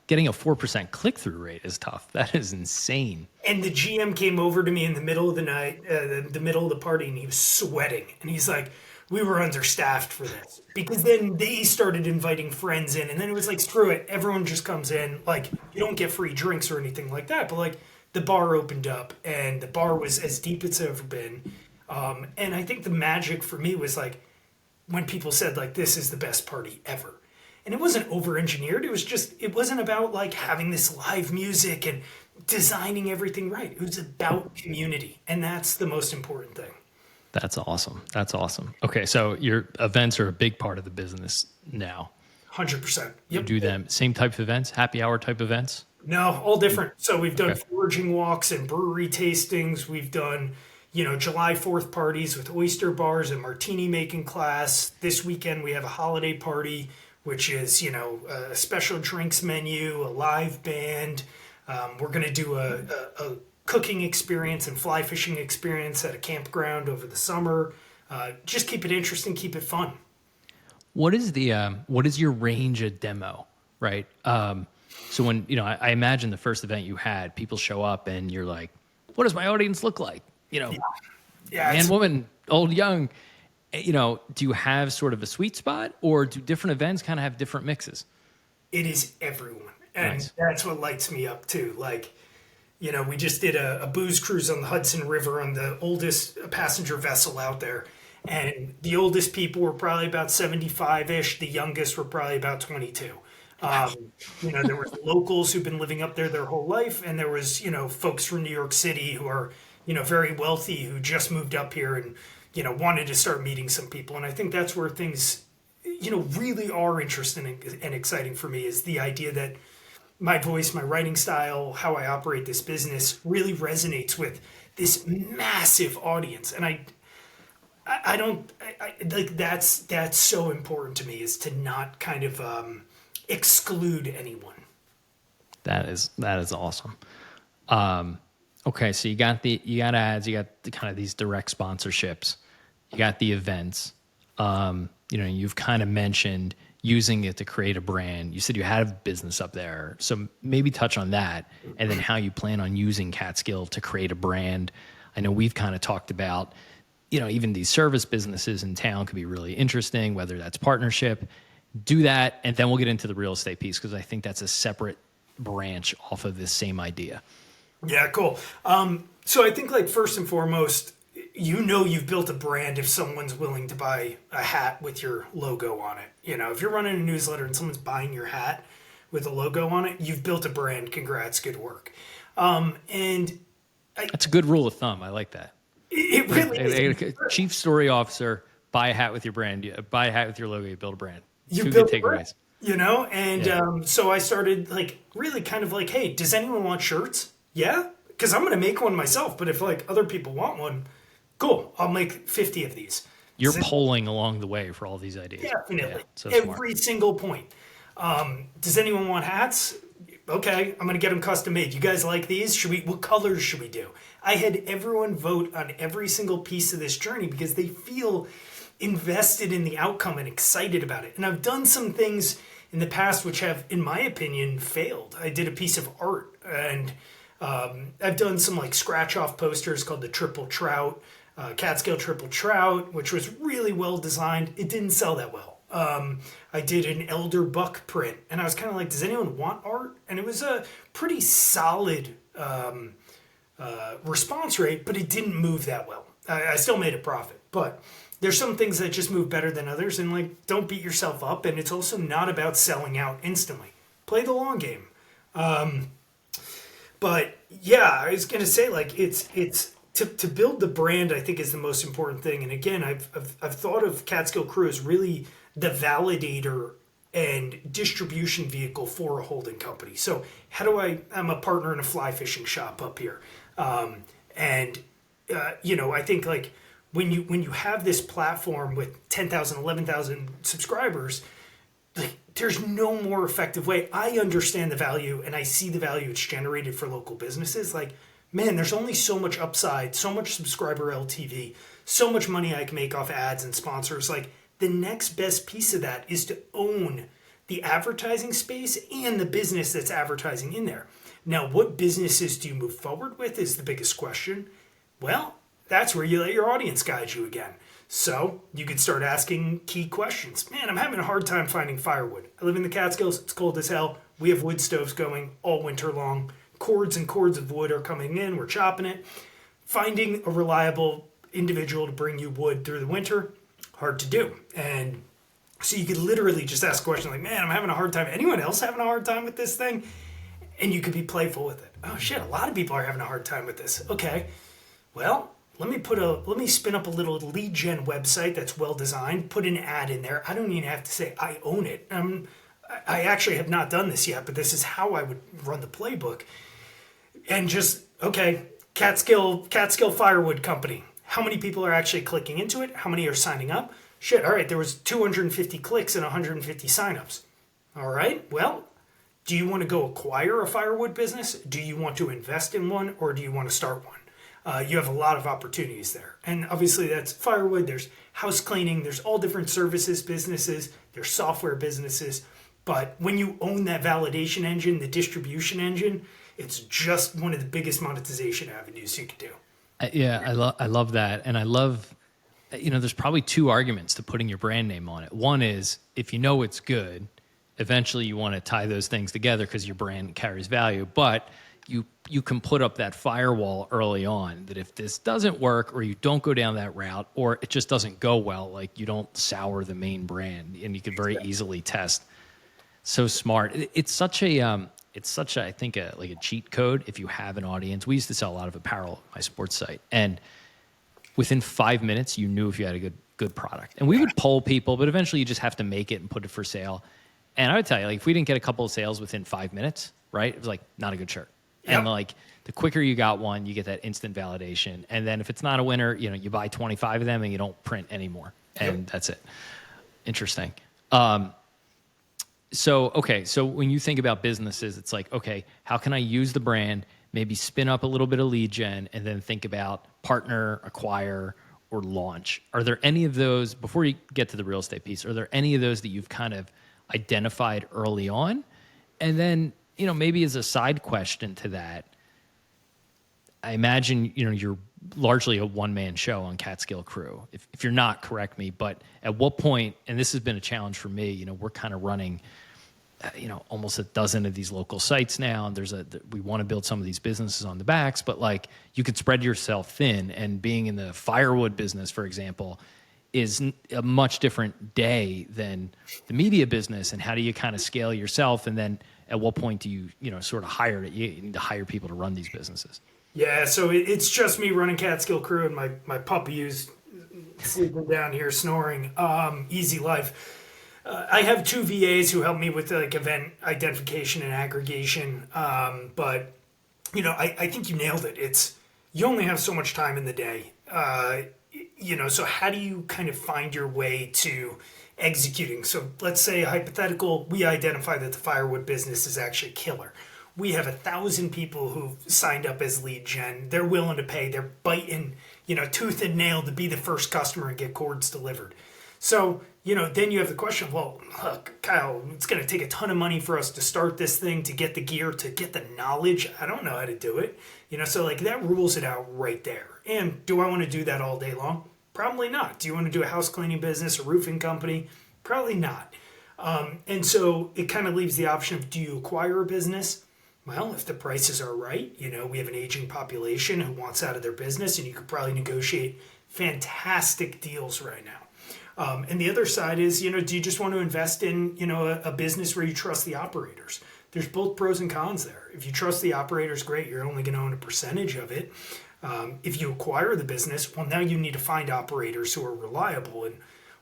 Speaker 1: getting a 4% click-through rate is tough. That is insane.
Speaker 2: And the GM came over to me in the middle of the night, the middle of the party, and he was sweating. And he's like, we were understaffed for this. Because then they started inviting friends in. And then it was like, screw it. Everyone just comes in. Like, you don't get free drinks or anything like that. But like, the bar opened up, and the bar was as deep as it's ever been. And I think the magic for me was like when people said like, this is the best party ever. And it wasn't over-engineered. It wasn't about like having this live music and designing everything right. It was about community, and that's the most important thing.
Speaker 1: That's awesome. That's awesome. Okay, so your events are a big part of the business now.
Speaker 2: 100%.
Speaker 1: You
Speaker 2: Yep.
Speaker 1: do them same type of events, happy hour type events.
Speaker 2: No, all different. So we've done
Speaker 1: Okay.
Speaker 2: foraging walks and brewery tastings. We've done, July 4th parties with oyster bars and martini making class. This weekend we have a holiday party, which is, a special drinks menu, a live band. We're going to do a cooking experience and fly fishing experience at a campground over the summer. Just keep it interesting, keep it fun.
Speaker 1: What is the what is your range of demo, right? So when I imagine the first event you had, people show up and you're like, what does my audience look like?
Speaker 2: Yeah,
Speaker 1: Man, woman, old, young. Do you have sort of a sweet spot, or do different events kind of have different mixes?
Speaker 2: it is everyone. And
Speaker 1: Nice.
Speaker 2: that's what lights me up too. Like, we just did a booze cruise on the Hudson River on the oldest passenger vessel out there. And the oldest people were probably about 75-ish. The youngest were probably about 22. There was locals who've been living up there their whole life. And there was, folks from New York City who are, very wealthy who just moved up here and, wanted to start meeting some people. And I think that's where things, really are interesting and exciting for me is the idea that my voice, my writing style, how I operate this business really resonates with this massive audience. And I don't like that's so important to me is to not kind of exclude anyone.
Speaker 1: That is awesome. Okay, so you got ads, you got the kind of these direct sponsorships, you got the events. You've kind of mentioned using it to create a brand. You said you had a business up there, so maybe touch on that, and then how you plan on using Catskill to create a brand. I know we've kind of talked about, even these service businesses in town could be really interesting, whether that's partnership. Do that, and then we'll get into the real estate piece because I think that's a separate branch off of this same idea.
Speaker 2: Yeah, cool. So I think like first and foremost, you've built a brand if someone's willing to buy a hat with your logo on it. If you're running a newsletter and someone's buying your hat with a logo on it, you've built a brand. Congrats, good work. And
Speaker 1: That's a good rule of thumb. I like that.
Speaker 2: it really is.
Speaker 1: Chief story officer, buy a hat with your brand. Buy a hat with your logo. You build a brand.
Speaker 2: You
Speaker 1: Two
Speaker 2: built
Speaker 1: good
Speaker 2: a brand,
Speaker 1: takeaways.
Speaker 2: And
Speaker 1: Yeah.
Speaker 2: so I started like really kind of like, hey, does anyone want shirts? Yeah, because I'm going to make one myself. But if like other people want one, cool. I'll make 50 of these.
Speaker 1: You're polling along the way for all these ideas.
Speaker 2: Definitely.
Speaker 1: Yeah, so
Speaker 2: Every
Speaker 1: smart.
Speaker 2: single point. Does anyone want hats? Okay, I'm gonna get them custom made. You guys like these? What colors should we do? I had everyone vote on every single piece of this journey because they feel invested in the outcome and excited about it. And I've done some things in the past which have, in my opinion, failed. I did a piece of art and I've done some like scratch off posters called the Triple Trout, Catskill Triple Trout, which was really well designed. It didn't sell that well. I did an elder buck print, and I was kind of like, does anyone want art? And it was a pretty solid response rate, but it didn't move that well. I still made a profit, but there's some things that just move better than others, and like, don't beat yourself up. And it's also not about selling out instantly. Play the long game. But yeah, I was gonna say like it's to build the brand. I think is the most important thing. And again, I've thought of Catskill Crew as really the validator and distribution vehicle for a holding company. So how do I'm a partner in a fly fishing shop up here, and I think like when you have this platform with 10,000, 11,000 subscribers, like there's no more effective way. I understand the value and I see the value it's generated for local businesses. Like, man, there's only so much upside, so much subscriber LTV, so much money I can make off ads and sponsors. Like the next best piece of that is to own the advertising space and the business that's advertising in there. Now, what businesses do you move forward with is the biggest question. Well, that's where you let your audience guide you again. So you could start asking key questions. Man, I'm having a hard time finding firewood. I live in the Catskills. It's cold as hell. We have wood stoves going all winter long. Cords and cords of wood are coming in. We're chopping it. Finding a reliable individual to bring you wood through the winter, hard to do. And so you could literally just ask a question like, man, I'm having a hard time. Anyone else having a hard time with this thing? and you could be playful with it. Oh shit, a lot of people are having a hard time with this. Okay, well, let me spin up a little lead gen website that's well designed, put an ad in there. I don't even have to say I own it. I actually have not done this yet, but this is how I would run the playbook. And just, okay, Catskill Firewood Company. How many people are actually clicking into it? How many are signing up? Shit, all right, there was 250 clicks and 150 signups. All right, well, do you want to go acquire a firewood business? Do you want to invest in one, or do you want to start one? You have a lot of opportunities there. And obviously that's firewood, there's house cleaning, there's all different services businesses, there's software businesses. But when you own that validation engine, the distribution engine, it's just one of the biggest monetization avenues you can do.
Speaker 1: I love that. And I love, there's probably two arguments to putting your brand name on it. One is if you know it's good, eventually you want to tie those things together because your brand carries value. But you can put up that firewall early on that if this doesn't work or you don't go down that route or it just doesn't go well, like you don't sour the main brand and you can very easily test. So smart. It's such a I think like a cheat code if you have an audience. We used to sell a lot of apparel at my sports site, and within 5 minutes you knew if you had a good product. And we would poll people, but eventually you just have to make it and put it for sale. And I would tell you, like, if we didn't get a couple of sales within 5 minutes, right, it was like not a good shirt. Yep. And like the quicker you got one, you get that instant validation. And then if it's not a winner, you buy 25 of them and you don't print anymore. And that's it. Interesting. So when you think about businesses, it's like, okay, how can I use the brand, maybe spin up a little bit of lead gen, and then think about partner, acquire, or launch? Are there any of those, before you get to the real estate piece, are there any of those that you've kind of identified early on? And then, maybe as a side question to that, I imagine, you're largely a one-man show on Catskill Crew. If you're not, correct me, but at what point, and this has been a challenge for me, we're kind of running, almost a dozen of these local sites now, and we want to build some of these businesses on the backs, but like you could spread yourself thin, and being in the firewood business, for example, is a much different day than the media business. And how do you kind of scale yourself? And then at what point do you, sort of hire it? You need to hire people to run these businesses.
Speaker 2: Yeah, so it's just me running Catskill Crew, and my puppy who's sleeping down here snoring. Easy life. I have two VAs who help me with like event identification and aggregation. But I think you nailed it. You only have so much time in the day. So how do you kind of find your way to executing? So let's say hypothetical, we identify that the firewood business is actually killer. We have 1,000 people who've signed up as lead gen. They're willing to pay. They're biting, tooth and nail to be the first customer and get cords delivered. So, then you have the question, well, look, Kyle, it's going to take a ton of money for us to start this thing, to get the gear, to get the knowledge. I don't know how to do it. So like that rules it out right there. And do I want to do that all day long? Probably not. Do you want to do a house cleaning business, a roofing company? Probably not. And so it kind of leaves the option of, do you acquire a business? Well, if the prices are right, we have an aging population who wants out of their business, and you could probably negotiate fantastic deals right now. And the other side is, do you just want to invest in, a business where you trust the operators? There's both pros and cons there. If you trust the operators, great, you're only going to own a percentage of it. If you acquire the business, well, now you need to find operators who are reliable. And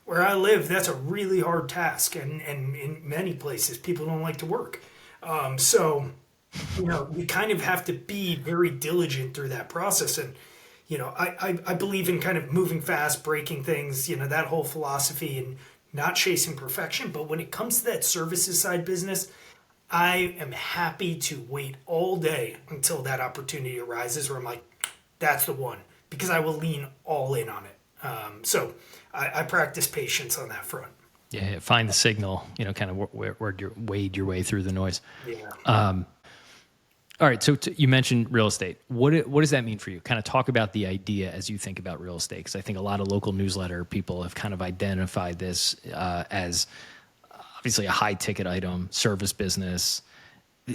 Speaker 2: where I live, that's a really hard task. And in many places, people don't like to work. So you kind of have to be very diligent through that process. And, I believe in kind of moving fast, breaking things, that whole philosophy, and not chasing perfection. But when it comes to that services side business, I am happy to wait all day until that opportunity arises where I'm like, that's the one, because I will lean all in on it. So I practice patience on that front.
Speaker 1: Yeah, find the signal, kind of wade your way through the noise.
Speaker 2: Yeah.
Speaker 1: All right, so you mentioned real estate. What does that mean for you? Kind of talk about the idea as you think about real estate, because I think a lot of local newsletter people have kind of identified this as obviously a high ticket item, service business,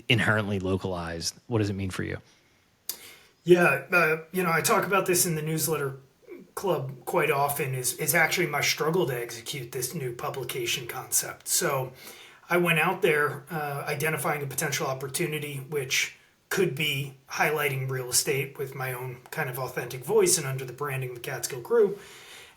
Speaker 1: inherently localized. What does it mean for you?
Speaker 2: Yeah, I talk about this in the newsletter club quite often. Is actually my struggle to execute this new publication concept. So I went out there identifying a potential opportunity, which could be highlighting real estate with my own kind of authentic voice and under the branding of the Catskill Crew.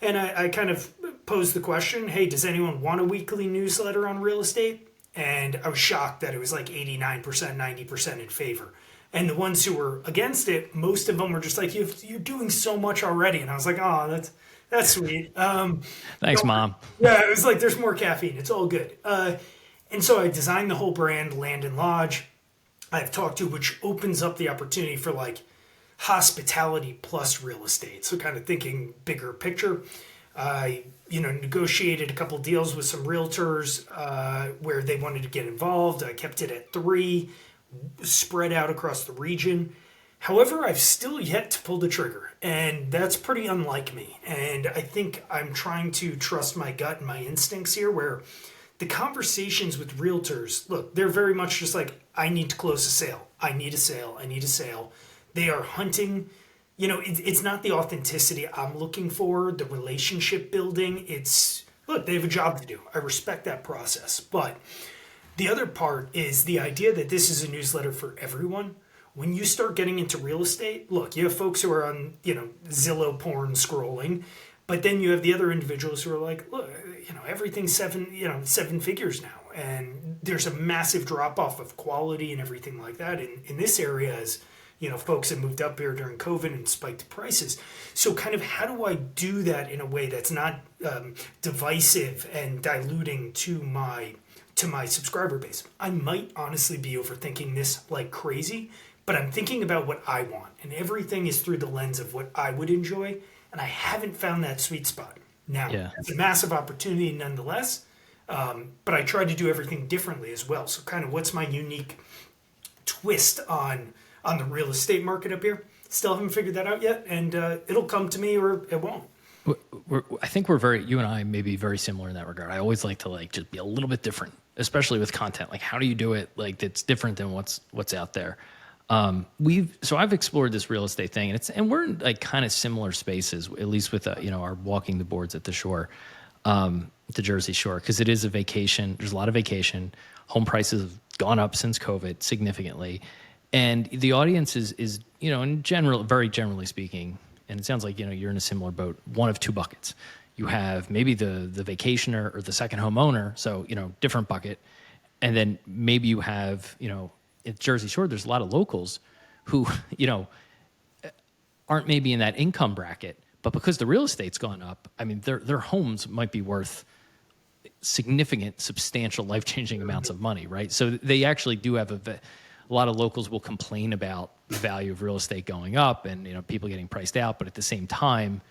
Speaker 2: And I kind of posed the question, hey, does anyone want a weekly newsletter on real estate? And I was shocked that it was like 89%, 90% in favor. And the ones who were against it, most of them were just like, you're doing so much already. And I was like, oh, that's sweet.
Speaker 1: Thanks, Mom.
Speaker 2: Yeah, it was like, there's more caffeine. It's all good. And so I designed the whole brand, Land and Lodge. I've talked to, which opens up the opportunity for like hospitality plus real estate. So kind of thinking bigger picture. I, negotiated a couple deals with some realtors where they wanted to get involved. I kept it at 3, spread out across the region. However, I've still yet to pull the trigger, and that's pretty unlike me. And I think I'm trying to trust my gut and my instincts here, where the conversations with realtors, look, they're very much just like, I need to close a sale. I need a sale. I need a sale. They are hunting. It's not the authenticity I'm looking for, the relationship building. Look, they have a job to do. I respect that process. But the other part is the idea that this is a newsletter for everyone. When you start getting into real estate, look, you have folks who are on, Zillow porn scrolling, but then you have the other individuals who are like, look, everything's seven figures now. And there's a massive drop off of quality and everything like that. In this area, as folks have moved up here during COVID and spiked prices. So kind of how do I do that in a way that's not divisive and diluting to my subscriber base? I might honestly be overthinking this like crazy, but I'm thinking about what I want, and everything is through the lens of what I would enjoy, and I haven't found that sweet spot. Now, It's a massive opportunity nonetheless, but I try to do everything differently as well. So kind of what's my unique twist on the real estate market up here? Still haven't figured that out yet, and it'll come to me or it won't.
Speaker 1: I think you and I may be very similar in that regard. I always like to just be a little bit different, especially with content. Like, how do you do it like that's different than what's out there? I've explored this real estate thing, and we're in like kind of similar spaces, at least with our walking the boards at the shore, the Jersey Shore, because it is a vacation. There's a lot of vacation. Home prices have gone up since COVID significantly, and the audience is in general, very generally speaking, and it sounds like you're in a similar boat. One of two buckets. You have maybe the vacationer or the second homeowner, so different bucket, and then maybe you have at Jersey Shore, there's a lot of locals who, aren't maybe in that income bracket, but because the real estate's gone up, I mean, their homes might be worth significant, substantial, life-changing amounts of money, right? So they actually do have a lot of locals will complain about the value of real estate going up and, people getting priced out, but at the same time,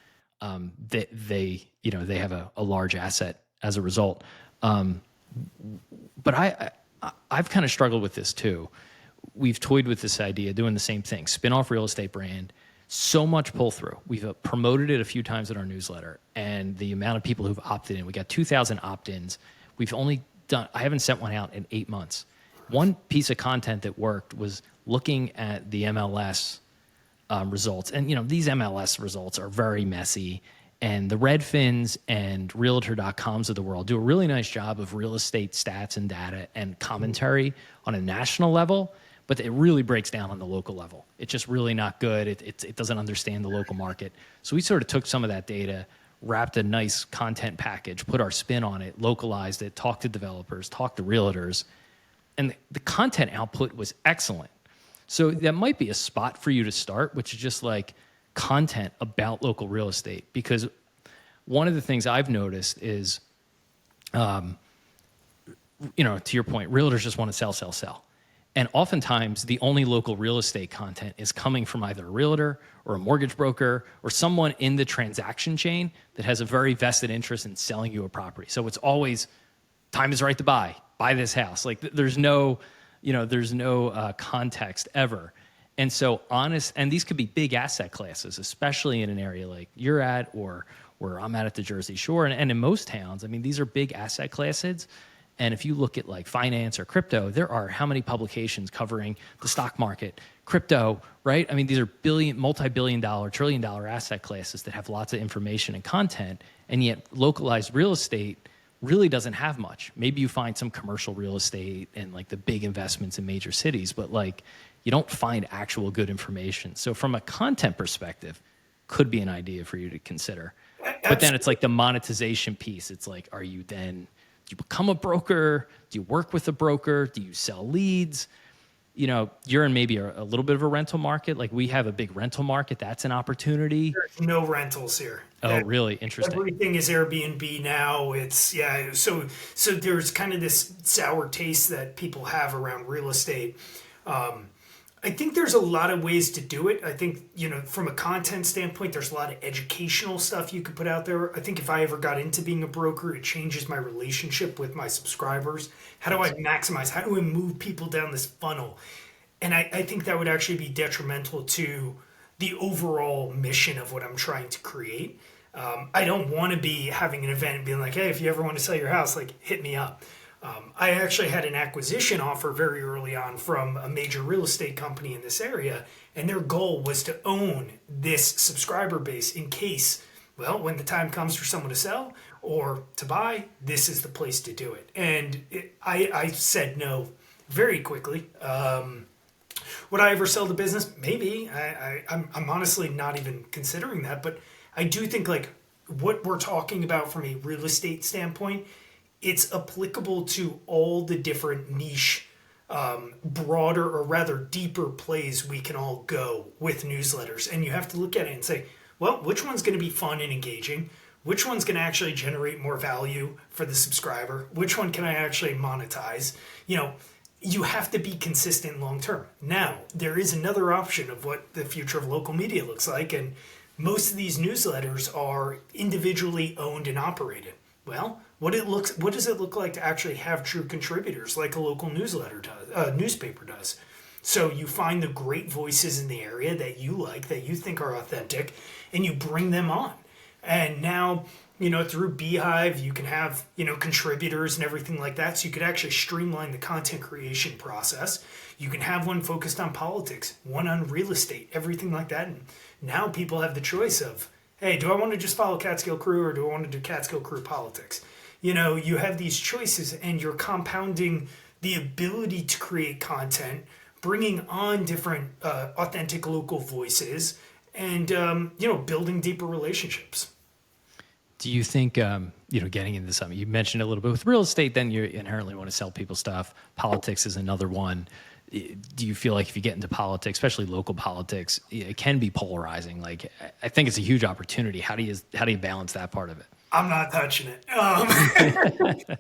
Speaker 1: they have a large asset as a result. But I've kind of struggled with this too. We've toyed with this idea, doing the same thing, spin-off real estate brand, so much pull through. We've promoted it a few times in our newsletter, and the amount of people who've opted in, we got 2,000 opt-ins. I haven't sent one out in 8 months. One piece of content that worked was looking at the MLS results. And, these MLS results are very messy. And the Redfins and Realtor.coms of the world do a really nice job of real estate stats and data and commentary on a national level, but it really breaks down on the local level. It's just really not good. It doesn't understand the local market. So we sort of took some of that data, wrapped a nice content package, put our spin on it, localized it, talked to developers, talked to realtors, and the content output was excellent. So that might be a spot for you to start, which is just like content about local real estate, because one of the things I've noticed is, to your point, realtors just want to sell. And oftentimes the only local real estate content is coming from either a realtor or a mortgage broker or someone in the transaction chain that has a very vested interest in selling you a property. So it's always time is right to buy this house. Like there's no context ever. And so and these could be big asset classes, especially in an area like you're at or where I'm at the Jersey Shore. And in most towns, I mean, these are big asset classes. And if you look at like finance or crypto, there are how many publications covering the stock market, crypto, right? I mean, these are multi-billion dollar, $trillion asset classes that have lots of information and content. And yet localized real estate really doesn't have much. Maybe you find some commercial real estate and like the big investments in major cities, but like you don't find actual good information. So from a content perspective, could be an idea for you to consider. But then it's like the monetization piece. It's like, are you then, do you become a broker? Do you work with a broker? Do you sell leads? You know, you're in maybe a little bit of a rental market. Like we have a big rental market. That's an opportunity.
Speaker 2: There's no rentals here.
Speaker 1: Oh, really? Interesting.
Speaker 2: Everything is Airbnb now. It's yeah. So there's kind of this sour taste that people have around real estate. I think there's a lot of ways to do it. I think, you know, from a content standpoint, there's a lot of educational stuff you could put out there. I think if I ever got into being a broker, it changes my relationship with my subscribers. How do I maximize? How do I move people down this funnel? And I think that would actually be detrimental to the overall mission of what I'm trying to create. I don't want to be having an event and being like, hey, if you ever want to sell your house, like hit me up. I actually had an acquisition offer very early on from a major real estate company in this area, and their goal was to own this subscriber base in case, well, when the time comes for someone to sell or to buy, this is the place to do it. And I said no very quickly. Would I ever sell the business? Maybe. I'm honestly not even considering that, but I do think like what we're talking about from a real estate standpoint, it's applicable to all the different niche, broader or rather deeper plays we can all go with newsletters. And you have to look at it and say, well, which one's going to be fun and engaging? Which one's going to actually generate more value for the subscriber? Which one can I actually monetize? You know, you have to be consistent long term. Now, there is another option of what the future of local media looks like. And most of these newsletters are individually owned and operated. Well, what does it look like to actually have true contributors like a local newsletter does, newspaper does? So you find the great voices in the area that you like, that you think are authentic, and you bring them on. And now, you know, through Beehiiv, you can have, you know, contributors and everything like that. So you could actually streamline the content creation process. You can have one focused on politics, one on real estate, everything like that. And now people have the choice of, hey, do I want to just follow Catskill Crew or do I want to do Catskill Crew politics? You know, you have these choices and you're compounding the ability to create content, bringing on different authentic local voices and, you know, building deeper relationships.
Speaker 1: Do you think, you know, getting into something, you mentioned a little bit with real estate, then you inherently want to sell people stuff. Politics is another one. Do you feel like if you get into politics, especially local politics, it can be polarizing? Like, I think it's a huge opportunity. How do you balance that part of it?
Speaker 2: I'm not touching it.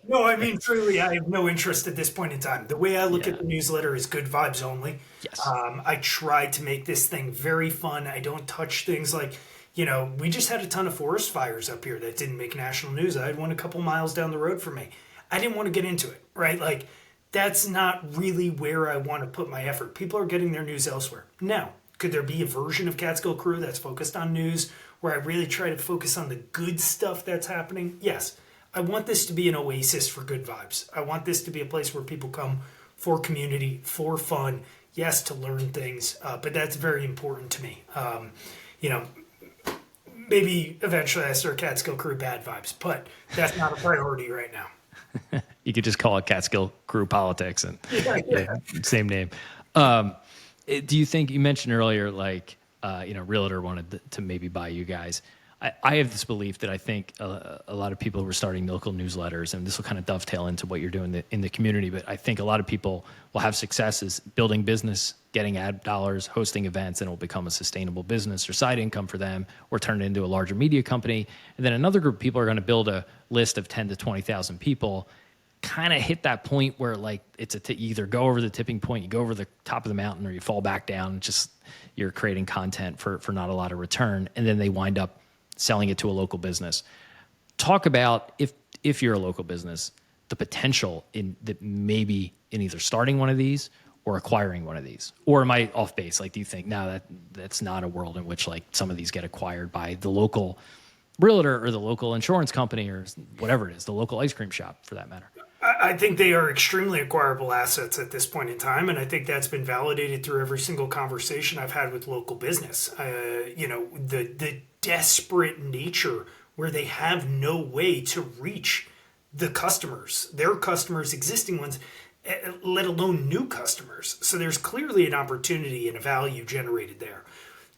Speaker 2: No, I mean, truly, I have no interest at this point in time. The way I look at the newsletter is good vibes only.
Speaker 1: Yes.
Speaker 2: I try to make this thing very fun. I don't touch things like, you know, we just had a ton of forest fires up here that didn't make national news. I had one a couple miles down the road from me. I didn't want to get into it, right? Like, that's not really where I want to put my effort. People are getting their news elsewhere. Now, could there be a version of Catskill Crew that's focused on news where I really try to focus on the good stuff that's happening? Yes. I want this to be an oasis for good vibes. I want this to be a place where people come for community, for fun, yes, to learn things, but that's very important to me. You know, maybe eventually I start Catskill Crew bad vibes, but that's not a priority right now.
Speaker 1: You could just call it Catskill Crew Politics and same name. Do you think, you mentioned earlier, like, you know, Realtor wanted to maybe buy you guys. I have this belief that I think a lot of people who are starting local newsletters, and this will kind of dovetail into what you're doing in the community, but I think a lot of people will have successes building business, getting ad dollars, hosting events, and it will become a sustainable business or side income for them, or turn it into a larger media company. And then another group of people are going to build a list of 10 to 20,000 people, kind of hit that point where like it's you either go over the tipping point, you go over the top of the mountain, or you fall back down. Just you're creating content for not a lot of return, and then they wind up selling it to a local business. Talk about, if you're a local business, the potential in that maybe in either starting one of these or acquiring one of these. Or am I off base? Like, do you think now that's not a world in which like some of these get acquired by the local realtor or the local insurance company or whatever it is, the local ice cream shop for that matter?
Speaker 2: I think they are extremely acquirable assets at this point in time, and I think that's been validated through every single conversation I've had with local business. You know, the desperate nature where they have no way to reach the customers, their customers, existing ones, let alone new customers. So there's clearly an opportunity and a value generated there.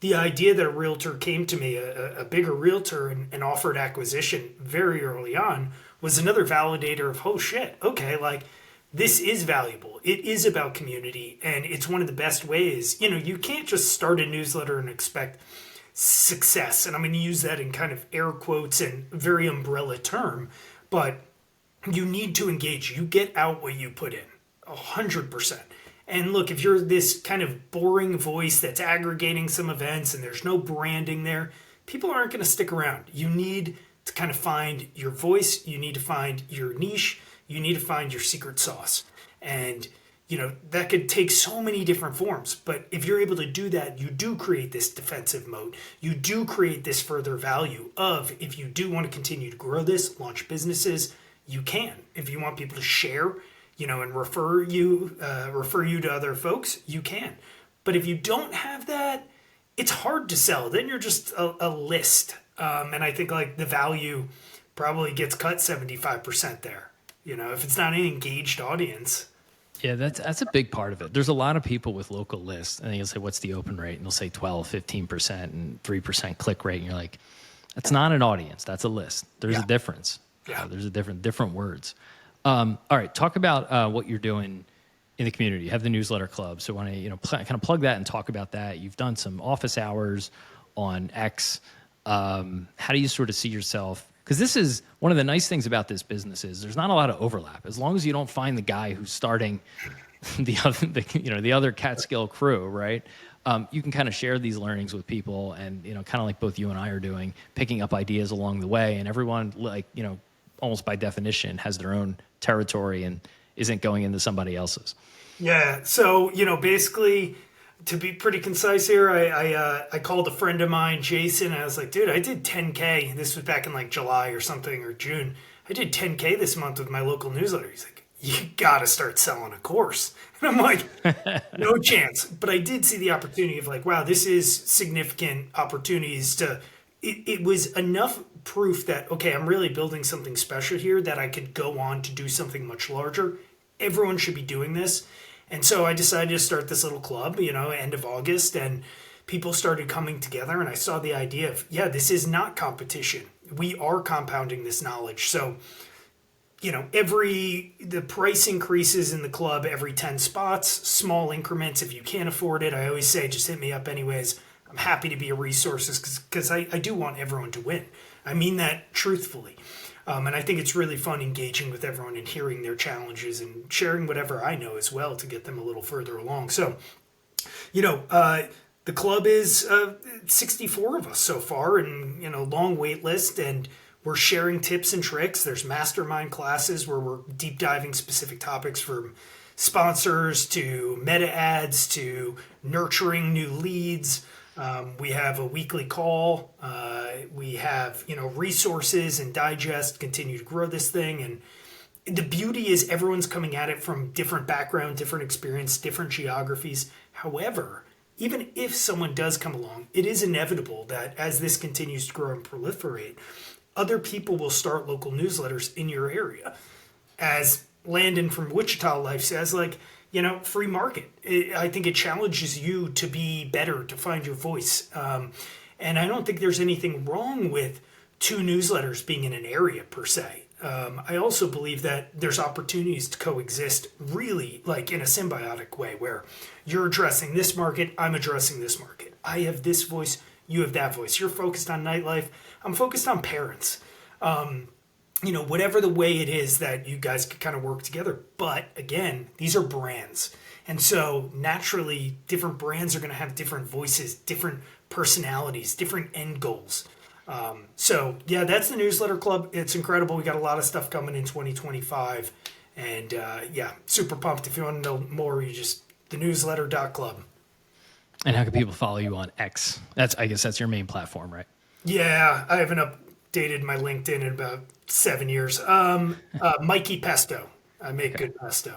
Speaker 2: The idea that a realtor came to me, a bigger realtor, and offered acquisition very early on was another validator of, oh shit, okay, like this is valuable. It is about community, and it's one of the best ways. You can't just start a newsletter and expect success. And I'm going to use that in kind of air quotes and very umbrella term, but you need to engage. You get out what you put in, 100%. And look, if you're this kind of boring voice that's aggregating some events and there's no branding there, people aren't going to stick around. You need to kind of find your voice. You need to find your niche. You need to find your secret sauce. And, that could take so many different forms. But if you're able to do that, you do create this defensive moat. You do create this further value of, if you do want to continue to grow this, launch businesses, you can. If you want people to share, and refer you to other folks, you can. But if you don't have that, it's hard to sell. Then you're just a list. And I think like the value probably gets cut 75% there. If it's not an engaged audience.
Speaker 1: Yeah, that's a big part of it. There's a lot of people with local lists, and you'll say, what's the open rate? And they'll say 12, 15%, and 3% click rate. And you're like, that's not an audience. That's a list. There's a difference.
Speaker 2: Yeah.
Speaker 1: There's a different words. All right, talk about what you're doing in the community. You have the newsletter club, so want to kind of plug that and talk about that. You've done some office hours on X. How do you sort of see yourself? Because this is one of the nice things about this business is there's not a lot of overlap. As long as you don't find the guy who's starting the other Catskill crew, right? You can kind of share these learnings with people, and kind of like both you and I are doing, picking up ideas along the way, and everyone almost by definition has their own territory and isn't going into somebody else's.
Speaker 2: Yeah. So, basically, to be pretty concise here, I called a friend of mine, Jason, and I was like, dude, I did 10K. This was back in like July or something, or June. I did 10K this month with my local newsletter. He's like, you got to start selling a course. And I'm like, no chance. But I did see the opportunity of like, wow, this is significant opportunities to, it was enough proof that, okay, I'm really building something special here that I could go on to do something much larger. Everyone should be doing this. And so I decided to start this little club, end of August, and people started coming together, and I saw the idea of, this is not competition. We are compounding this knowledge. So, the price increases in the club every 10 spots, small increments. If you can't afford it, I always say, just hit me up anyways. I'm happy to be a resource because I do want everyone to win. I mean that truthfully. And I think it's really fun engaging with everyone and hearing their challenges and sharing whatever I know as well to get them a little further along. So, the club is 64 of us so far, and long wait list, and we're sharing tips and tricks. There's mastermind classes where we're deep diving specific topics, from sponsors to meta ads to nurturing new leads. We have a weekly call. We have, resources and digest, continue to grow this thing. And the beauty is everyone's coming at it from different background, different experience, different geographies. However, even if someone does come along, it is inevitable that as this continues to grow and proliferate, other people will start local newsletters in your area. As Landon from Wichita Life says, free market. I think it challenges you to be better, to find your voice. And I don't think there's anything wrong with two newsletters being in an area per se. I also believe that there's opportunities to coexist really like in a symbiotic way where you're addressing this market, I'm addressing this market. I have this voice, you have that voice. You're focused on nightlife, I'm focused on parents. Whatever the way it is that you guys could kind of work together. But again, these are brands. And so naturally, different brands are going to have different voices, different personalities, different end goals. That's the newsletter club. It's incredible. We got a lot of stuff coming in 2025. And super pumped. If you want to know more, you just thenewsletter.club.
Speaker 1: And how can people follow you on X? I guess that's your main platform, right?
Speaker 2: Yeah, I haven't updated my LinkedIn in about 7 years. Mikey Pesto. I make good pesto.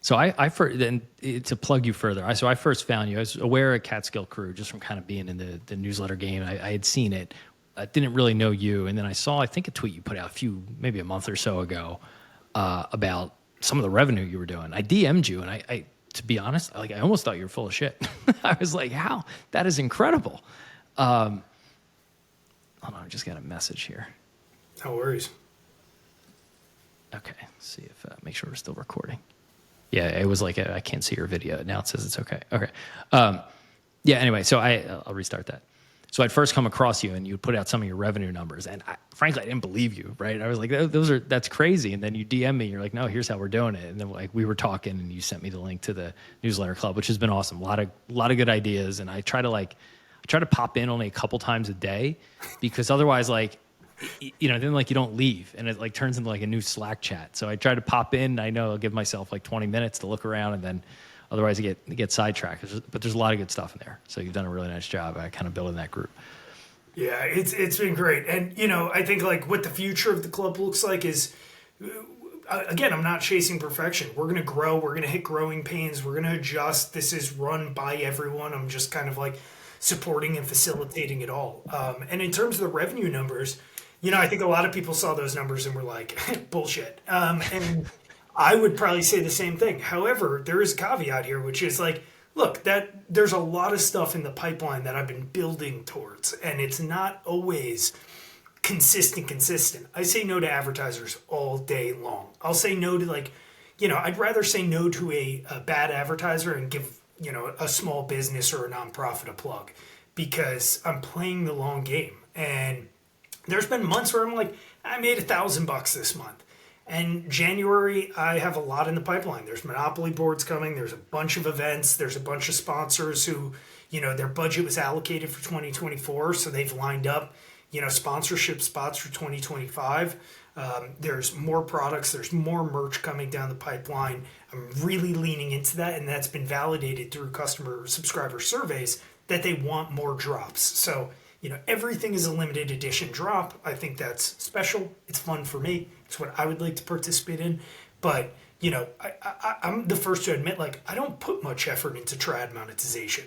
Speaker 1: So I first, then to plug you further, I first found you. I was aware of Catskill Crew just from kind of being in the newsletter game. I had seen it. I didn't really know you, and then I saw, I think, a tweet you put out maybe a month or so ago, about some of the revenue you were doing. I DM'd you, and I to be honest, I almost thought you were full of shit. I was like, how? That is incredible. Hold on, I just got a message here.
Speaker 2: No worries.
Speaker 1: Okay, let's see if make sure we're still recording. Yeah, it was like I can't see your video. Now it says it's okay. Okay. Yeah. Anyway, so I'll restart that. So I'd first come across you, and you'd put out some of your revenue numbers, and frankly, I didn't believe you. Right? I was like, that's crazy. And then you DM me, you're like, no, here's how we're doing it. And then we were talking, and you sent me the link to the newsletter club, which has been awesome. A lot of good ideas, and I try to pop in only a couple times a day, because otherwise, then you don't leave, and it turns into a new Slack chat. So I try to pop in. I know I'll give myself 20 minutes to look around, and then otherwise I get sidetracked. But there's a lot of good stuff in there. So you've done a really nice job at kind of building that group.
Speaker 2: Yeah, it's been great. And, I think what the future of the club looks like is, again, I'm not chasing perfection. We're going to grow. We're going to hit growing pains. We're going to adjust. This is run by everyone. I'm just kind of supporting and facilitating it all. And in terms of the revenue numbers, I think a lot of people saw those numbers and were like, bullshit. And I would probably say the same thing. However, there is a caveat here, which is look, that there's a lot of stuff in the pipeline that I've been building towards, and it's not always consistent. I say no to advertisers all day long. I'll say no to I'd rather say no to a bad advertiser and give, a small business or a nonprofit a plug, because I'm playing the long game. And there's been months where I'm like, I made $1,000 this month. And January, I have a lot in the pipeline. There's Monopoly boards coming. There's a bunch of events. There's a bunch of sponsors who, their budget was allocated for 2024. So they've lined up, sponsorship spots for 2025. There's more products. There's more merch coming down the pipeline. I'm really leaning into that. And that's been validated through subscriber surveys that they want more drops. So, everything is a limited edition drop. I think that's special. It's fun for me. It's what I would like to participate in. But, I'm the first to admit, I don't put much effort into trad monetization.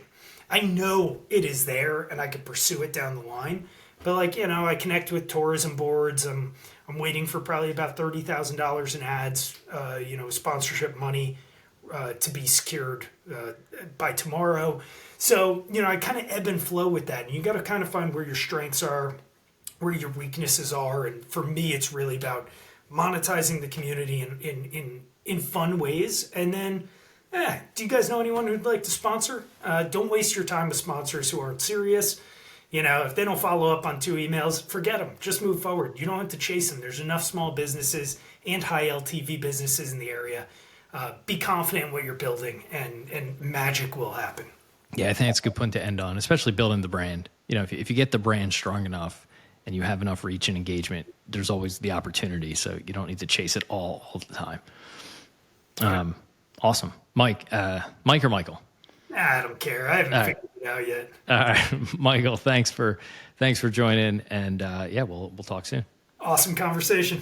Speaker 2: I know it is there and I could pursue it down the line. But, I connect with tourism boards. I'm waiting for probably about $30,000 in ads, sponsorship money to be secured by tomorrow. So, I kind of ebb and flow with that. And you got to kind of find where your strengths are, where your weaknesses are. And for me, it's really about monetizing the community in fun ways. And then, do you guys know anyone who'd like to sponsor? Don't waste your time with sponsors who aren't serious. If they don't follow up on 2 emails, forget them. Just move forward. You don't have to chase them. There's enough small businesses and high LTV businesses in the area. Be confident in what you're building, and magic will happen.
Speaker 1: Yeah, I think it's a good point to end on, especially building the brand. If you get the brand strong enough and you have enough reach and engagement, there's always the opportunity. So you don't need to chase it all the time. Awesome. Mike or Michael?
Speaker 2: I don't care. I haven't figured it out yet.
Speaker 1: All right, Michael, thanks for joining. And we'll talk soon.
Speaker 2: Awesome conversation.